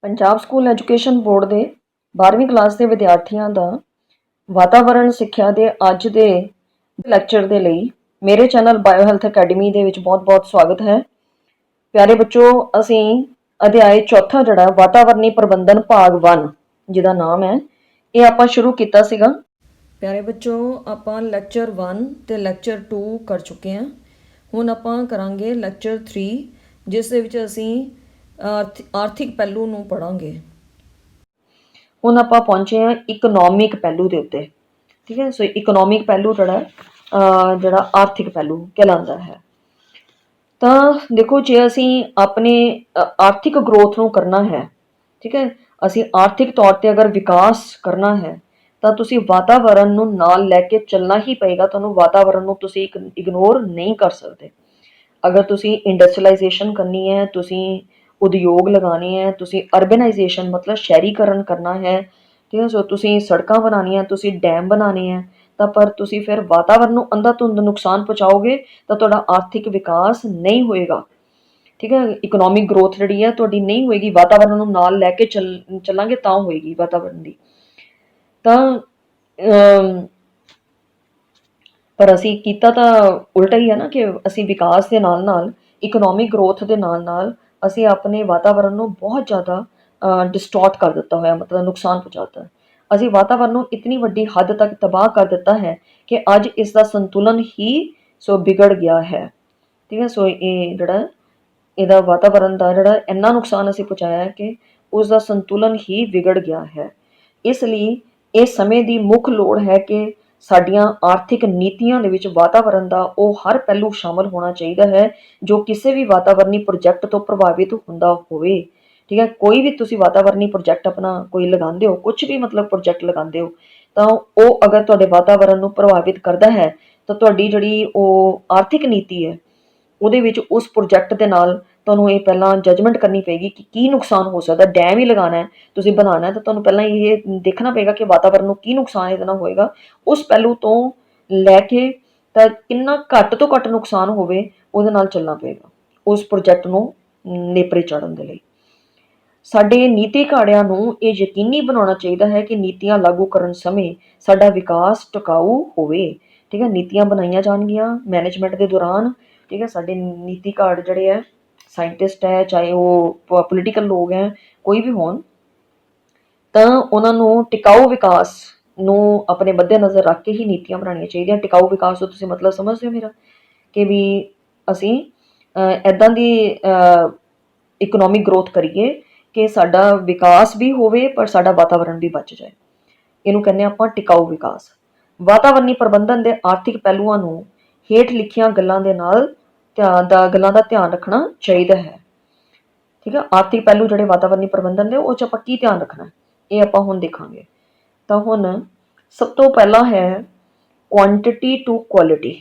Punjab school education board ਦੇ 12ਵੀਂ class ਦੇ ਵਿਦਿਆਰਥੀਆਂ ਦਾ ਵਾਤਾਵਰਣ ਸਿੱਖਿਆ ਦੇ ਅੱਜ ਦੇ ਲੈਕਚਰ ਦੇ ਲਈ ਮੇਰੇ ਚੈਨਲ ਬਾਇਓ ਹੈਲਥ ਅਕੈਡਮੀ ਦੇ ਵਿੱਚ ਬਹੁਤ-ਬਹੁਤ ਸਵਾਗਤ ਹੈ। ਪਿਆਰੇ ਬੱਚੋ, ਅਸੀਂ ਅਧਿਆਇ ਚੌਥਾ ਜਿਹੜਾ ਵਾਤਾਵਰਣੀ ਪ੍ਰਬੰਧਨ ਭਾਗ 1 ਜਿਹਦਾ ਨਾਮ ਹੈ ਇਹ ਆਪਾਂ ਸ਼ੁਰੂ ਕੀਤਾ ਸੀਗਾ। ਪਿਆਰੇ ਬੱਚੋ, ਆਪਾਂ ਲੈਕਚਰ 1 ਤੇ ਲੈਕਚਰ 2 ਕਰ ਚੁੱਕੇ ਹਾਂ। ਹੁਣ ਆਪਾਂ ਕਰਾਂਗੇ ਲੈਕਚਰ 3 ਜਿਸ ਦੇ ਵਿੱਚ ਅਸੀਂ ਆਰਥਿਕ ਪਹਿਲੂ ਨੂੰ ਪੜਾਂਗੇ। ਹੁਣ ਆਪਾਂ ਪਹੁੰਚੇ ਹਾਂ ਇਕਨੋਮਿਕ ਪਹਿਲੂ ਦੇ ਉੱਤੇ। ਠੀਕ ਹੈ, ਸੋ ਇਕਨੋਮਿਕ ਪਹਿਲੂ ਜਿਹੜਾ ਆਰਥਿਕ ਪਹਿਲੂ ਕਹਿਲਾਉਂਦਾ ਹੈ। ਤਾਂ ਦੇਖੋ, ਜੇ ਅਸੀਂ ਆਪਣੇ ਆਰਥਿਕ ਗਰੋਥ ਨੂੰ ਕਰਨਾ ਹੈ, ਠੀਕ ਹੈ, ਅਸੀਂ ਆਰਥਿਕ ਤੌਰ ਤੇ ਅਗਰ ਵਿਕਾਸ ਕਰਨਾ ਹੈ ਤਾਂ ਤੁਸੀਂ ਵਾਤਾਵਰਣ ਨੂੰ ਨਾਲ ਲੈ ਕੇ ਚੱਲਣਾ ਹੀ ਪਏਗਾ। ਤੁਹਾਨੂੰ ਵਾਤਾਵਰਣ ਨੂੰ ਤੁਸੀਂ ਇਗਨੋਰ ਨਹੀਂ ਕਰ ਸਕਦੇ। ਅਗਰ ਤੁਸੀਂ ਇੰਡਸਟਰੀਲਾਈਜੇਸ਼ਨ ਕਰਨੀ ਹੈ, ਤੁਸੀਂ ਉਦਯੋਗ ਲਗਾਉਣੇ ਹੈ, ਤੁਸੀਂ ਅਰਬਨਾਈਜੇਸ਼ਨ ਮਤਲਬ ਸ਼ਹਿਰੀਕਰਨ ਕਰਨਾ ਹੈ, ਠੀਕ ਹੈ, ਸੋ ਤੁਸੀਂ ਸੜਕਾਂ ਬਣਾਉਣੀਆਂ, ਤੁਸੀਂ ਡੈਮ ਬਣਾਉਣੇ ਹੈ, ਤਾਂ ਪਰ ਤੁਸੀਂ ਫਿਰ ਵਾਤਾਵਰਣ ਨੂੰ ਅੰਧਾਧੁੰਦ ਨੁਕਸਾਨ ਪਹੁੰਚਾਓਗੇ ਤਾਂ ਤੁਹਾਡਾ ਆਰਥਿਕ ਵਿਕਾਸ ਨਹੀਂ ਹੋਏਗਾ। ਠੀਕ ਹੈ, ਇਕਨੋਮਿਕ ਗਰੋਥ ਜਿਹੜੀ ਹੈ ਤੁਹਾਡੀ ਨਹੀਂ ਹੋਏਗੀ। ਵਾਤਾਵਰਣ ਨੂੰ ਨਾਲ ਲੈ ਕੇ ਚੱਲਾਂਗੇ ਤਾਂ ਹੋਏਗੀ ਵਾਤਾਵਰਣ ਦੀ। ਤਾਂ ਪਰ ਅਸੀਂ ਕੀਤਾ ਤਾਂ ਉਲਟਾ ਹੀ ਹੈ ਨਾ, ਕਿ ਅਸੀਂ ਵਿਕਾਸ ਦੇ ਨਾਲ ਨਾਲ ਇਕਨੋਮਿਕ ਗਰੋਥ ਦੇ ਨਾਲ ਨਾਲ ਅਸੀਂ ਆਪਣੇ ਵਾਤਾਵਰਣ ਨੂੰ ਬਹੁਤ ਜ਼ਿਆਦਾ ਡਿਸਟੋਰਟ ਕਰ ਦਿੱਤਾ ਹੋਇਆ, ਮਤਲਬ ਨੁਕਸਾਨ ਪਹੁੰਚਾਤਾ। ਅਸੀਂ ਵਾਤਾਵਰਣ ਨੂੰ ਇਤਨੀ ਵੱਡੀ ਹੱਦ ਤੱਕ ਤਬਾਹ ਕਰ ਦਿੱਤਾ ਹੈ ਕਿ ਅੱਜ ਇਸ ਦਾ ਸੰਤੁਲਨ ਹੀ ਵਿਗੜ ਗਿਆ ਹੈ। ਠੀਕ ਹੈ, ਸੋ ਇਹ ਜਿਹੜਾ ਇਹਦਾ ਵਾਤਾਵਰਣ ਦਾ ਜਿਹੜਾ ਇੰਨਾ ਨੁਕਸਾਨ ਅਸੀਂ ਪਹੁੰਚਾਇਆ ਹੈ ਕਿ ਉਸ ਦਾ ਸੰਤੁਲਨ ਹੀ ਵਿਗੜ ਗਿਆ ਹੈ। ਇਸ ਲਈ ਇਹ ਸਮੇਂ ਦੀ ਮੁੱਖ ਲੋੜ ਹੈ ਕਿ ਸਾਡੀਆਂ ਆਰਥਿਕ ਨੀਤੀਆਂ ਦੇ ਵਿੱਚ ਵਾਤਾਵਰਣ ਦਾ ਉਹ ਹਰ ਪਹਿਲੂ ਸ਼ਾਮਲ ਹੋਣਾ ਚਾਹੀਦਾ ਹੈ ਜੋ ਕਿਸੇ ਵੀ ਵਾਤਾਵਰਣੀ ਪ੍ਰੋਜੈਕਟ ਤੋਂ ਪ੍ਰਭਾਵਿਤ ਹੁੰਦਾ ਹੋਵੇ। ਠੀਕ ਹੈ, ਕੋਈ ਵੀ ਤੁਸੀਂ ਵਾਤਾਵਰਣੀ ਪ੍ਰੋਜੈਕਟ ਆਪਣਾ ਕੋਈ ਲਗਾਉਂਦੇ ਹੋ, ਕੁਝ ਵੀ ਮਤਲਬ ਪ੍ਰੋਜੈਕਟ ਲਗਾਉਂਦੇ ਹੋ, ਤਾਂ ਉਹ ਅਗਰ ਤੁਹਾਡੇ ਵਾਤਾਵਰਣ ਨੂੰ ਪ੍ਰਭਾਵਿਤ ਕਰਦਾ ਹੈ ਤਾਂ ਤੁਹਾਡੀ ਜਿਹੜੀ ਉਹ ਆਰਥਿਕ ਨੀਤੀ ਹੈ ਉਹਦੇ ਵਿੱਚ ਉਸ ਪ੍ਰੋਜੈਕਟ ਦੇ ਨਾਲ ਤੁਹਾਨੂੰ ਇਹ ਪਹਿਲਾਂ ਜਜਮੈਂਟ ਕਰਨੀ ਪਏਗੀ ਕਿ ਕੀ ਨੁਕਸਾਨ ਹੋ ਸਕਦਾ। ਡੈਮ ਹੀ ਲਗਾਉਣਾ ਹੈ, ਤੁਸੀਂ ਬਣਾਉਣਾ ਹੈ, ਤਾਂ ਤੁਹਾਨੂੰ ਪਹਿਲਾਂ ਇਹ ਦੇਖਣਾ ਪਏਗਾ ਕਿ ਵਾਤਾਵਰਣ ਨੂੰ ਕੀ ਨੁਕਸਾਨ ਇਹਦੇ ਨਾਲ ਹੋਏਗਾ। ਉਸ ਪਹਿਲੂ ਤੋਂ ਲੈ ਕੇ ਤਾਂ ਕਿੰਨਾ ਘੱਟ ਤੋਂ ਘੱਟ ਨੁਕਸਾਨ ਹੋਵੇ ਉਹਦੇ ਨਾਲ ਚੱਲਣਾ ਪਏਗਾ ਉਸ ਪ੍ਰੋਜੈਕਟ ਨੂੰ ਨੇਪਰੇ ਚਾੜਨ ਦੇ ਲਈ। ਸਾਡੇ ਨੀਤੀ ਘਾੜਿਆਂ ਨੂੰ ਇਹ ਯਕੀਨੀ ਬਣਾਉਣਾ ਚਾਹੀਦਾ ਹੈ ਕਿ ਨੀਤੀਆਂ ਲਾਗੂ ਕਰਨ ਸਮੇਂ ਸਾਡਾ ਵਿਕਾਸ ਟਿਕਾਊ ਹੋਵੇ। ਠੀਕ ਹੈ, ਨੀਤੀਆਂ ਬਣਾਈਆਂ ਜਾਣਗੀਆਂ ਮੈਨੇਜਮੈਂਟ ਦੇ ਦੌਰਾਨ। ਠੀਕ ਹੈ, ਸਾਡੇ ਨੀਤੀ ਘਾੜ ਜਿਹੜੇ ਹੈ, ਸਾਇੰਟਿਸਟ ਹੈ, ਚਾਹੇ ਉਹ ਪੋਲੀਟੀਕਲ ਲੋਕ ਹੈ, ਕੋਈ ਵੀ ਹੋਣ, ਤਾਂ ਉਹਨਾਂ ਨੂੰ ਟਿਕਾਊ ਵਿਕਾਸ ਨੂੰ ਆਪਣੇ ਮੱਦੇ ਨਜ਼ਰ ਰੱਖ ਕੇ ਹੀ ਨੀਤੀਆਂ ਬਣਾਉਣੀਆਂ ਚਾਹੀਦੀਆਂ। ਟਿਕਾਊ ਵਿਕਾਸ ਤੋਂ ਤੁਸੀਂ ਮਤਲਬ ਸਮਝਦੇ ਹੋ ਮੇਰਾ, ਕਿ ਵੀ ਅਸੀਂ ਇੱਦਾਂ ਦੀ ਇਕਨੋਮਿਕ ਗਰੋਥ ਕਰੀਏ ਕਿ ਸਾਡਾ ਵਿਕਾਸ ਵੀ ਹੋਵੇ ਪਰ ਸਾਡਾ ਵਾਤਾਵਰਣ ਵੀ ਬਚ ਜਾਏ। ਇਹਨੂੰ ਕਹਿੰਦੇ ਆਪਾਂ ਟਿਕਾਊ ਵਿਕਾਸ। ਵਾਤਾਵਰਣੀ ਪ੍ਰਬੰਧਨ ਦੇ ਆਰਥਿਕ ਪਹਿਲੂਆਂ ਨੂੰ ਹੇਠ ਲਿਖੀਆਂ ਗੱਲਾਂ ਦਾ ਧਿਆਨ ਰੱਖਣਾ ਚਾਹੀਦਾ ਹੈ। ਠੀਕ ਹੈ, ਆਰਥਿਕ ਪਹਿਲੂ ਜਿਹੜੇ ਵਾਤਾਵਰਣੀ ਪ੍ਰਬੰਧਨ ਦੇ ਉਹ 'ਚ ਆਪਾਂ ਕੀ ਧਿਆਨ ਰੱਖਣਾ ਇਹ ਆਪਾਂ ਹੁਣ ਦੇਖਾਂਗੇ। ਤਾਂ ਹੁਣ ਸਭ ਤੋਂ ਪਹਿਲਾਂ ਹੈ ਕੁਆਂਟਿਟੀ ਟੂ ਕੁਆਲਿਟੀ।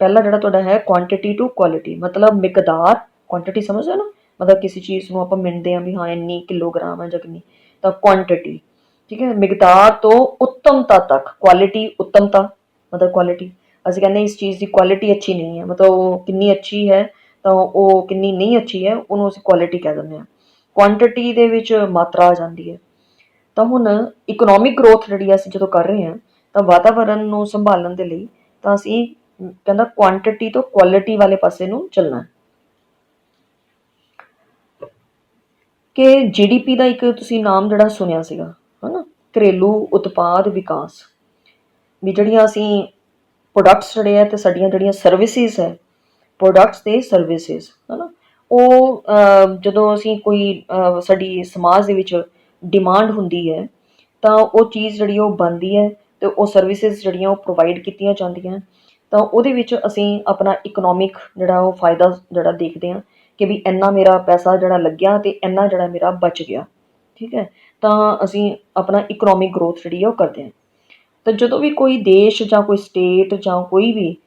ਪਹਿਲਾ ਜਿਹੜਾ ਤੁਹਾਡਾ ਹੈ ਕੁਆਂਟਿਟੀ ਟੂ ਕੁਆਲਿਟੀ, ਮਤਲਬ ਮਿਕਦਾਰ। ਕੁਆਂਟਿਟੀ ਸਮਝਦੇ ਨਾ, ਮਤਲਬ ਕਿਸੇ ਚੀਜ਼ ਨੂੰ ਆਪਾਂ ਮਿਣਦੇ ਹਾਂ ਵੀ ਹਾਂ ਇੰਨੀ ਕਿਲੋਗ੍ਰਾਮ ਹੈ ਜਾਂ ਕਿੰਨੀ, ਤਾਂ ਕੁਆਂਟਿਟੀ। ਠੀਕ ਹੈ, ਮਿਕਦਾਰ ਤੋਂ ਉੱਤਮਤਾ ਤੱਕ। ਕੁਆਲਿਟੀ ਉੱਤਮਤਾ ਮਤਲਬ ਕੁਆਲਿਟੀ। ਅਸੀਂ ਕਹਿੰਦੇ ਇਸ ਚੀਜ਼ ਦੀ ਕੁਆਲਿਟੀ ਅੱਛੀ ਨਹੀਂ ਹੈ, ਮਤਲਬ ਉਹ ਕਿੰਨੀ ਅੱਛੀ ਹੈ ਤਾਂ ਉਹ ਕਿੰਨੀ ਨਹੀਂ ਅੱਛੀ ਹੈ ਉਹਨੂੰ ਅਸੀਂ ਕੁਆਲਿਟੀ ਕਹਿ ਦਿੰਦੇ ਹਾਂ। ਕੁਆਂਟਿਟੀ ਦੇ ਵਿੱਚ ਮਾਤਰਾ ਆ ਜਾਂਦੀ ਹੈ। ਤਾਂ ਹੁਣ ਇਕਨੋਮਿਕ ਗਰੋਥ ਜਿਹੜੀ ਅਸੀਂ ਜਦੋਂ ਕਰ ਰਹੇ ਹਾਂ ਤਾਂ ਵਾਤਾਵਰਣ ਨੂੰ ਸੰਭਾਲਣ ਦੇ ਲਈ ਤਾਂ ਅਸੀਂ ਕਹਿੰਦਾ ਕੁਆਂਟਿਟੀ ਤੋਂ ਕੁਆਲਿਟੀ ਵਾਲੇ ਪਾਸੇ ਨੂੰ ਚੱਲਣਾ। ਕਿ GDP ਦਾ ਇੱਕ ਤੁਸੀਂ ਨਾਮ ਜਿਹੜਾ ਸੁਣਿਆ ਸੀਗਾ, ਹੈ ਨਾ, ਘਰੇਲੂ ਉਤਪਾਦ ਵਿਕਾਸ। ਵੀ ਜਿਹੜੀਆਂ ਅਸੀਂ ਪ੍ਰੋਡਕਟਸ ਜਿਹੜੇ ਹੈ ਅਤੇ ਸਾਡੀਆਂ ਜਿਹੜੀਆਂ ਸਰਵਿਸਿਜ਼ ਹੈ, ਪ੍ਰੋਡਕਟਸ ਅਤੇ ਸਰਵਿਸਿਜ਼, ਹੈ ਨਾ, ਉਹ ਜਦੋਂ ਅਸੀਂ ਕੋਈ ਸਾਡੀ ਸਮਾਜ ਦੇ ਵਿੱਚ ਡਿਮਾਂਡ ਹੁੰਦੀ ਹੈ ਤਾਂ ਉਹ ਚੀਜ਼ ਜਿਹੜੀ ਉਹ ਬਣਦੀ ਹੈ ਅਤੇ ਉਹ ਸਰਵਿਸਿਜ਼ ਜਿਹੜੀਆਂ ਉਹ ਪ੍ਰੋਵਾਈਡ ਕੀਤੀਆਂ ਜਾਂਦੀਆਂ। ਤਾਂ ਉਹਦੇ ਵਿੱਚ ਅਸੀਂ ਆਪਣਾ ਇਕਨੋਮਿਕ ਜਿਹੜਾ ਉਹ ਫਾਇਦਾ ਜਿਹੜਾ ਦੇਖਦੇ ਹਾਂ ਕਿ ਵੀ ਇੰਨਾ ਮੇਰਾ ਪੈਸਾ ਜਿਹੜਾ ਲੱਗਿਆ ਅਤੇ ਇੰਨਾ ਜਿਹੜਾ ਮੇਰਾ ਬਚ ਗਿਆ। ਠੀਕ ਹੈ, ਤਾਂ ਅਸੀਂ ਆਪਣਾ ਇਕਨੋਮਿਕ ਗਰੋਥ ਜਿਹੜੀ ਹੈ ਉਹ ਕਰਦੇ ਹਾਂ। ਤਾਂ ਜਦੋਂ ਵੀ ਕੋਈ ਦੇਸ਼ ਜਾਂ ਕੋਈ ਸਟੇਟ ਜਾਂ ਕੋਈ ਵੀ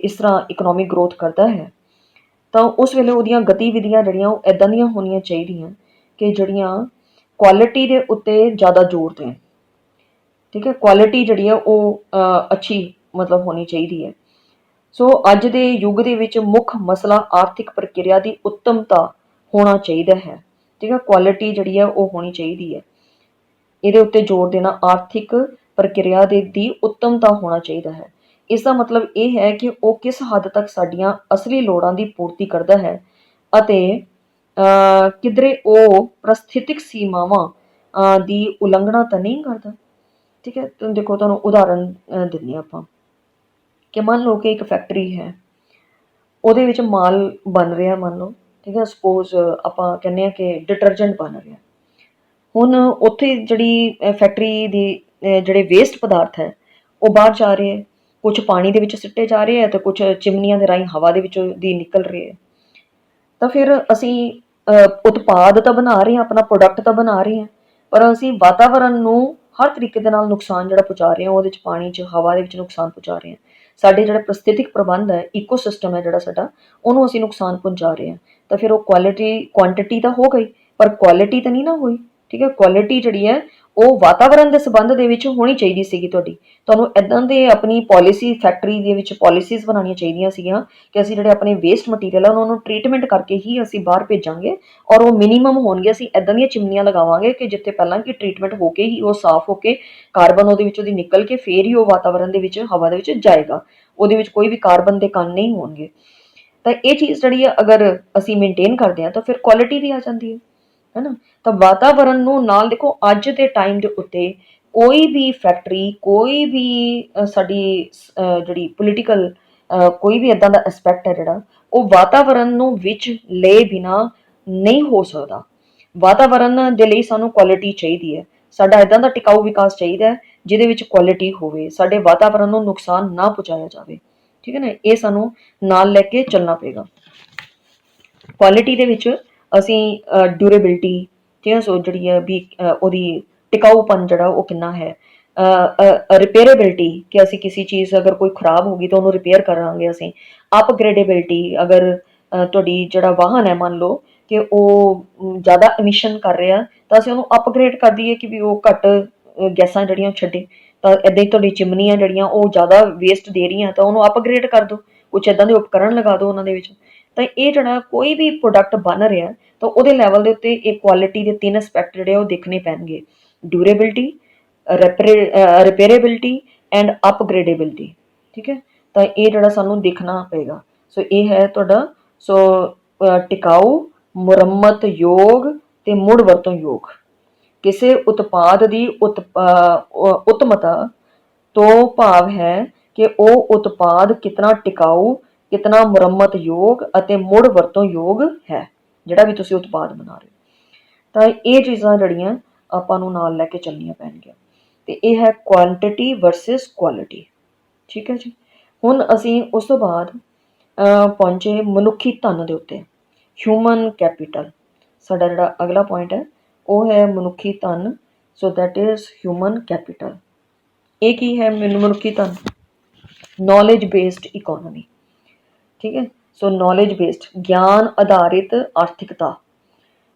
ਇਸ ਤਰ੍ਹਾਂ ਇਕਨੋਮਿਕ ਗਰੋਥ ਕਰਦਾ ਹੈ ਤਾਂ ਉਸ ਵੇਲੇ ਉਹਦੀਆਂ ਗਤੀਵਿਧੀਆਂ ਜਿਹੜੀਆਂ ਉਹ ਇੱਦਾਂ ਦੀਆਂ ਹੋਣੀਆਂ ਚਾਹੀਦੀਆਂ ਕਿ ਜਿਹੜੀਆਂ ਕੁਆਲਿਟੀ ਦੇ ਉੱਤੇ ਜ਼ਿਆਦਾ ਜ਼ੋਰ ਦੇਣ। ਠੀਕ ਹੈ, ਕੁਆਲਿਟੀ ਜਿਹੜੀ ਹੈ ਉਹ ਅੱਛੀ ਮਤਲਬ ਹੋਣੀ ਚਾਹੀਦੀ ਹੈ। ਸੋ ਅੱਜ ਦੇ ਯੁੱਗ ਦੇ ਵਿੱਚ ਮੁੱਖ ਮਸਲਾ ਆਰਥਿਕ ਪ੍ਰਕਿਰਿਆ ਦੀ ਉੱਤਮਤਾ ਹੋਣਾ ਚਾਹੀਦਾ ਹੈ। ਠੀਕ ਹੈ। ਕੁਆਲਿਟੀ ਜਿਹੜੀ ਹੈ ਉਹ ਹੋਣੀ ਚਾਹੀਦੀ ਹੈ। ਇਹਦੇ ਉੱਤੇ ਜ਼ੋਰ ਦੇਣਾ, ਆਰਥਿਕ ਪ੍ਰਕਿਰਿਆ ਦੀ ਉੱਤਮਤਾ ਹੋਣਾ ਚਾਹੀਦਾ ਹੈ। ਇਸ ਦਾ ਮਤਲਬ ਇਹ ਹੈ ਕਿ ਉਹ ਕਿਸ ਹੱਦ ਤੱਕ ਸਾਡੀਆਂ ਅਸਲੀ ਲੋੜਾਂ ਦੀ ਪੂਰਤੀ ਕਰਦਾ ਹੈ ਅਤੇ ਕਿਧਰੇ ਉਹ ਪ੍ਰਸਥਿਤਿਕ ਸੀਮਾਵਾਂ ਦੀ ਉਲੰਘਣਾ ਤਾਂ ਨਹੀਂ ਕਰਦਾ। ਠੀਕ ਹੈ। ਦੇਖੋ, ਤੁਹਾਨੂੰ ਉਦਾਹਰਨ ਦਿੰਦੇ ਹਾਂ ਆਪਾਂ ਕਿ ਮੰਨ ਲਓ ਕਿ ਇੱਕ ਫੈਕਟਰੀ ਹੈ, ਉਹਦੇ ਵਿੱਚ ਮਾਲ ਬਣ ਰਿਹਾ, ਮੰਨ ਲਓ, ਠੀਕ ਹੈ। ਸਪੋਜ਼ ਆਪਾਂ ਕਹਿੰਦੇ ਹਾਂ ਕਿ ਡਿਟਰਜੈਂਟ ਬਣ ਰਿਹਾ। ਹੁਣ ਉੱਥੇ ਜਿਹੜੀ ਫੈਕਟਰੀ ਦੀ ਜਿਹੜੇ ਵੇਸਟ ਪਦਾਰਥ ਹੈ ਉਹ ਬਾਹਰ ਜਾ ਰਹੇ ਹੈ, ਕੁਛ ਪਾਣੀ ਦੇ ਵਿੱਚ ਸਿੱਟੇ ਜਾ ਰਹੇ ਹੈ ਅਤੇ ਕੁਛ ਚਿਮਨੀਆਂ ਦੇ ਰਾਹੀਂ ਹਵਾ ਦੇ ਵਿੱਚੋਂ ਦੀ ਨਿਕਲ ਰਹੇ ਹੈ। ਤਾਂ ਫਿਰ ਅਸੀਂ ਉਤਪਾਦ ਤਾਂ ਬਣਾ ਰਹੇ ਹਾਂ, ਆਪਣਾ ਪ੍ਰੋਡਕਟ ਤਾਂ ਬਣਾ ਰਹੇ ਹਾਂ, ਪਰ ਅਸੀਂ ਵਾਤਾਵਰਨ ਨੂੰ ਹਰ ਤਰੀਕੇ ਦੇ ਨਾਲ ਨੁਕਸਾਨ ਜਿਹੜਾ ਪਹੁੰਚਾ ਰਹੇ ਹਾਂ, ਉਹਦੇ 'ਚ ਪਾਣੀ 'ਚ ਹਵਾ ਦੇ ਵਿੱਚ ਨੁਕਸਾਨ ਪਹੁੰਚਾ ਰਹੇ ਹਾਂ। ਸਾਡੇ ਜਿਹੜਾ ਪ੍ਰਸਥਿਤਿਕ ਪ੍ਰਬੰਧ ਹੈ, ਈਕੋਸਿਸਟਮ ਹੈ ਜਿਹੜਾ ਸਾਡਾ, ਉਹਨੂੰ ਅਸੀਂ ਨੁਕਸਾਨ ਪਹੁੰਚਾ ਰਹੇ ਹਾਂ। ਤਾਂ ਫਿਰ ਉਹ ਕੁਆਂਟਿਟੀ ਤਾਂ ਹੋ ਗਈ, ਪਰ ਕੁਆਲਿਟੀ ਤਾਂ ਨਹੀਂ ਨਾ ਹੋਈ। ਠੀਕ ਹੈ। ਕੁਆਲਿਟੀ ਜਿਹੜੀ ਹੈ ਉਹ ਵਾਤਾਵਰਨ ਦੇ ਸੰਬੰਧ ਦੇ ਵਿੱਚ ਹੋਣੀ ਚਾਹੀਦੀ ਸੀਗੀ। ਤੁਹਾਨੂੰ ਇੱਦਾਂ ਦੇ ਆਪਣੀ ਪੋਲਿਸੀ, ਫੈਕਟਰੀ ਦੇ ਵਿੱਚ ਪੋਲਿਸੀਜ਼ ਬਣਾਉਣੀਆਂ ਚਾਹੀਦੀਆਂ ਸੀਗੀਆਂ ਕਿ ਅਸੀਂ ਜਿਹੜੇ ਆਪਣੇ ਵੇਸਟ ਮਟੀਰੀਅਲ ਆ ਉਹਨਾਂ ਨੂੰ ਟਰੀਟਮੈਂਟ ਕਰਕੇ ਹੀ ਅਸੀਂ ਬਾਹਰ ਭੇਜਾਂਗੇ, ਔਰ ਉਹ ਮਿਨੀਮਮ ਹੋਣਗੇ। ਅਸੀਂ ਇੱਦਾਂ ਦੀਆਂ ਚਿਮਨੀਆਂ ਲਗਾਵਾਂਗੇ ਕਿ ਜਿੱਥੇ ਪਹਿਲਾਂ ਕਿ ਟਰੀਟਮੈਂਟ ਹੋ ਕੇ ਹੀ ਉਹ ਸਾਫ਼ ਹੋ ਕੇ ਕਾਰਬਨ ਉਹਦੇ ਵਿੱਚੋਂ ਦੀ ਨਿਕਲ ਕੇ ਫੇਰ ਹੀ ਉਹ ਵਾਤਾਵਰਨ ਦੇ ਵਿੱਚ, ਹਵਾ ਦੇ ਵਿੱਚ ਜਾਏਗਾ। ਉਹਦੇ ਵਿੱਚ ਕੋਈ ਵੀ ਕਾਰਬਨ ਦੇ ਕਣ ਨਹੀਂ ਹੋਣਗੇ। ਤਾਂ ਇਹ ਚੀਜ਼ ਜਿਹੜੀ ਹੈ ਅਗਰ ਅਸੀਂ ਮੇਨਟੇਨ ਕਰਦੇ ਹਾਂ ਤਾਂ ਫਿਰ ਕੁਆਲਿਟੀ ਵੀ ਆ ਜਾਂਦੀ ਹੈ ਨਾ। ਤਾਂ ਵਾਤਾਵਰਨ ਨੂੰ ਨਾਲ ਦੇਖੋ, ਅੱਜ ਦੇ ਟਾਈਮ ਦੇ ਉੱਤੇ ਕੋਈ ਵੀ ਫੈਕਟਰੀ, ਕੋਈ ਵੀ ਸਾਡੀ ਜਿਹੜੀ ਪੋਲੀਟੀਕਲ ਕੋਈ ਵੀ ਇੱਦਾਂ ਦਾ ਐਸਪੈਕਟ ਹੈ ਜਿਹੜਾ, ਉਹ ਵਾਤਾਵਰਨ ਨੂੰ ਵਿੱਚ ਲਏ ਬਿਨਾਂ ਨਹੀਂ ਹੋ ਸਕਦਾ। ਵਾਤਾਵਰਨ ਦੇ ਲਈ ਸਾਨੂੰ ਕੁਆਲਿਟੀ ਚਾਹੀਦੀ ਹੈ। ਸਾਡਾ ਇੱਦਾਂ ਦਾ ਟਿਕਾਊ ਵਿਕਾਸ ਚਾਹੀਦਾ ਹੈ ਜਿਹਦੇ ਵਿੱਚ ਕੁਆਲਿਟੀ ਹੋਵੇ, ਸਾਡੇ ਵਾਤਾਵਰਨ ਨੂੰ ਨੁਕਸਾਨ ਨਾ ਪਹੁੰਚਾਇਆ ਜਾਵੇ। ਠੀਕ ਹੈ ਨਾ। ਇਹ ਸਾਨੂੰ ਨਾਲ ਲੈ ਕੇ ਚੱਲਣਾ ਪਏਗਾ। ਕੁਆਲਿਟੀ ਦੇ ਵਿੱਚ ਅਸੀਂ ਡਿਊਰੇਬਿਲਟੀ, ਠੀਕ ਹੈ, ਸੋ ਜਿਹੜੀ ਹੈ ਵੀ ਉਹਦੀ ਟਿਕਾਊਪਨ ਜਿਹੜਾ ਉਹ ਕਿੰਨਾ ਹੈ। ਰਿਪੇਅਰੇਬਿਲਟੀ, ਕਿ ਅਸੀਂ ਕਿਸੇ ਚੀਜ਼ ਅਗਰ ਕੋਈ ਖਰਾਬ ਹੋ ਗਈ ਤਾਂ ਉਹਨੂੰ ਰਿਪੇਅਰ ਕਰਾਂਗੇ ਅਸੀਂ। ਅਪਗ੍ਰੇਡੇਬਿਲਟੀ, ਅਗਰ ਤੁਹਾਡੀ ਜਿਹੜਾ ਵਾਹਨ ਹੈ, ਮੰਨ ਲਓ ਕਿ ਉਹ ਜ਼ਿਆਦਾ ਐਮਿਸ਼ਨ ਕਰ ਰਿਹਾ ਤਾਂ ਅਸੀਂ ਉਹਨੂੰ ਅਪਗ੍ਰੇਡ ਕਰ ਦਈਏ ਕਿ ਵੀ ਉਹ ਘੱਟ ਗੈਸਾਂ ਜਿਹੜੀਆਂ ਛੱਡੇ। ਤਾਂ ਇੱਦਾਂ ਹੀ ਤੁਹਾਡੀ ਚਿਮਨੀਆਂ ਜਿਹੜੀਆਂ ਉਹ ਜ਼ਿਆਦਾ ਵੇਸਟ ਦੇ ਰਹੀਆਂ ਤਾਂ ਉਹਨੂੰ ਅਪਗ੍ਰੇਡ ਕਰ ਦਿਓ, ਕੁਛ ਇੱਦਾਂ ਦੇ ਉਪਕਰਨ ਲਗਾ ਦਿਓ ਉਹਨਾਂ ਦੇ ਵਿੱਚ। ਤਾਂ ਇਹ ਜਿਹੜਾ ਕੋਈ ਵੀ ਪ੍ਰੋਡਕਟ ਬਣ ਰਿਹਾ ਤਾਂ ਉਹਦੇ ਲੈਵਲ ਦੇ ਉੱਤੇ ਇਹ ਕੁਆਲਿਟੀ ਦੇ 3 ਐਸਪੈਕਟ ਜਿਹੜੇ ਉਹ ਦੇਖਣੇ ਪੈਣਗੇ: ਡਿਊਰੇਬਿਲਟੀ, ਰਿਪੇਅਰੇਬਿਲਟੀ ਐਂਡ ਅਪਗ੍ਰੇਡੇਬਿਲਟੀ। ਠੀਕ ਹੈ। ਤਾਂ ਇਹ ਜਿਹੜਾ ਸਾਨੂੰ ਦੇਖਣਾ ਪਏਗਾ। ਸੋ ਇਹ ਹੈ ਤੁਹਾਡਾ ਟਿਕਾਊ, ਮੁਰੰਮਤ ਯੋਗ ਤੇ ਮੁੜ ਵਰਤੋਂ ਯੋਗ। ਕਿਸੇ ਉਤਪਾਦ ਦੀ ਉੱਤਮਤਾ ਤੋਂ ਭਾਵ ਹੈ ਕਿ ਉਹ ਉਤਪਾਦ ਕਿਤਨਾ ਟਿਕਾਊ, ਕਿਤਨਾ ਮੁਰੰਮਤ ਯੋਗ ਅਤੇ ਮੁੜ ਵਰਤੋਂ ਯੋਗ ਹੈ, ਜਿਹੜਾ ਵੀ ਤੁਸੀਂ ਉਤਪਾਦ ਬਣਾ ਰਹੇ ਹੋ। ਤਾਂ ਇਹ ਚੀਜ਼ਾਂ ਜਿਹੜੀਆਂ ਆਪਾਂ ਨੂੰ ਨਾਲ ਲੈ ਕੇ ਚੱਲਣੀਆਂ ਪੈਣਗੀਆਂ। ਤੇ ਇਹ ਹੈ ਕੁਆਂਟਿਟੀ ਵਰਸਸ ਕੁਆਲਿਟੀ। ਠੀਕ ਹੈ ਜੀ। ਹੁਣ ਅਸੀਂ ਉਸ ਤੋਂ ਬਾਅਦ ਪਹੁੰਚੇ ਮਨੁੱਖੀ ਧਨ ਦੇ ਉੱਤੇ, ਹਿਊਮਨ ਕੈਪੀਟਲ। ਸਾਡਾ ਜਿਹੜਾ ਅਗਲਾ ਪੁਆਇੰਟ ਹੈ ਉਹ ਹੈ ਮਨੁੱਖੀ ਧਨ। So that is human capital. ਇਹ ਕੀ ਹੈ ਮਨੁੱਖੀ ਧਨ? Knowledge based economy. ਠੀਕ ਹੈ। ਸੋ ਨੌਲੇਜ ਬੇਸਡ, ਗਿਆਨ ਆਧਾਰਿਤ ਆਰਥਿਕਤਾ।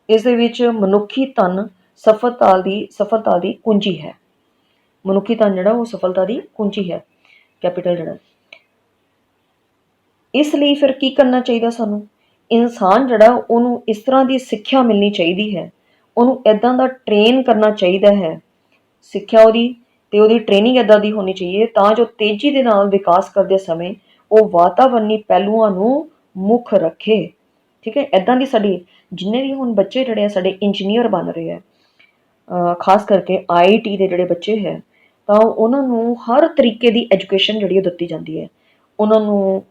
ਇਸ ਦੇ ਵਿੱਚ ਮਨੁੱਖੀ ਧਨ ਸਫਲਤਾ ਦੀ ਕੁੰਜੀ ਹੈ। ਮਨੁੱਖੀ ਧਨ ਜਿਹੜਾ ਉਹ ਸਫਲਤਾ ਦੀ ਕੁੰਜੀ ਹੈ, ਕੈਪੀਟਲ ਜਿਹੜਾ। ਇਸ ਲਈ ਫਿਰ ਕੀ ਕਰਨਾ ਚਾਹੀਦਾ ਸਾਨੂੰ? ਇਨਸਾਨ ਜਿਹੜਾ ਉਹਨੂੰ ਇਸ ਤਰ੍ਹਾਂ ਦੀ ਸਿੱਖਿਆ ਮਿਲਣੀ ਚਾਹੀਦੀ ਹੈ, ਉਹਨੂੰ ਇੱਦਾਂ ਦਾ ਟ੍ਰੇਨ ਕਰਨਾ ਚਾਹੀਦਾ ਹੈ। ਸਿੱਖਿਆ ਉਹਦੀ ਟ੍ਰੇਨਿੰਗ ਇੱਦਾਂ ਦੀ ਹੋਣੀ ਚਾਹੀਏ ਤਾਂ ਜੋ ਤੇਜ਼ੀ ਦੇ ਨਾਲ ਵਿਕਾਸ ਕਰਦੇ ਸਮੇਂ ਉਹ ਵਾਤਾਵਰਣੀ ਪਹਿਲੂਆਂ ਨੂੰ ਮੁੱਖ ਰੱਖੇ। ਠੀਕ ਹੈ। ਇੱਦਾਂ ਦੀ ਸਾਡੀ ਜਿੰਨੇ ਵੀ ਹੁਣ ਬੱਚੇ ਜਿਹੜੇ ਆ ਸਾਡੇ ਇੰਜੀਨੀਅਰ ਬਣ ਰਹੇ ਆ, ਖਾਸ ਕਰਕੇ IIT ਦੇ ਜਿਹੜੇ ਬੱਚੇ ਹੈ, ਤਾਂ ਉਹਨਾਂ ਨੂੰ ਹਰ ਤਰੀਕੇ ਦੀ ਐਜੂਕੇਸ਼ਨ ਜਿਹੜੀ ਉਹ ਦਿੱਤੀ ਜਾਂਦੀ ਹੈ। ਉਹਨਾਂ ਨੂੰ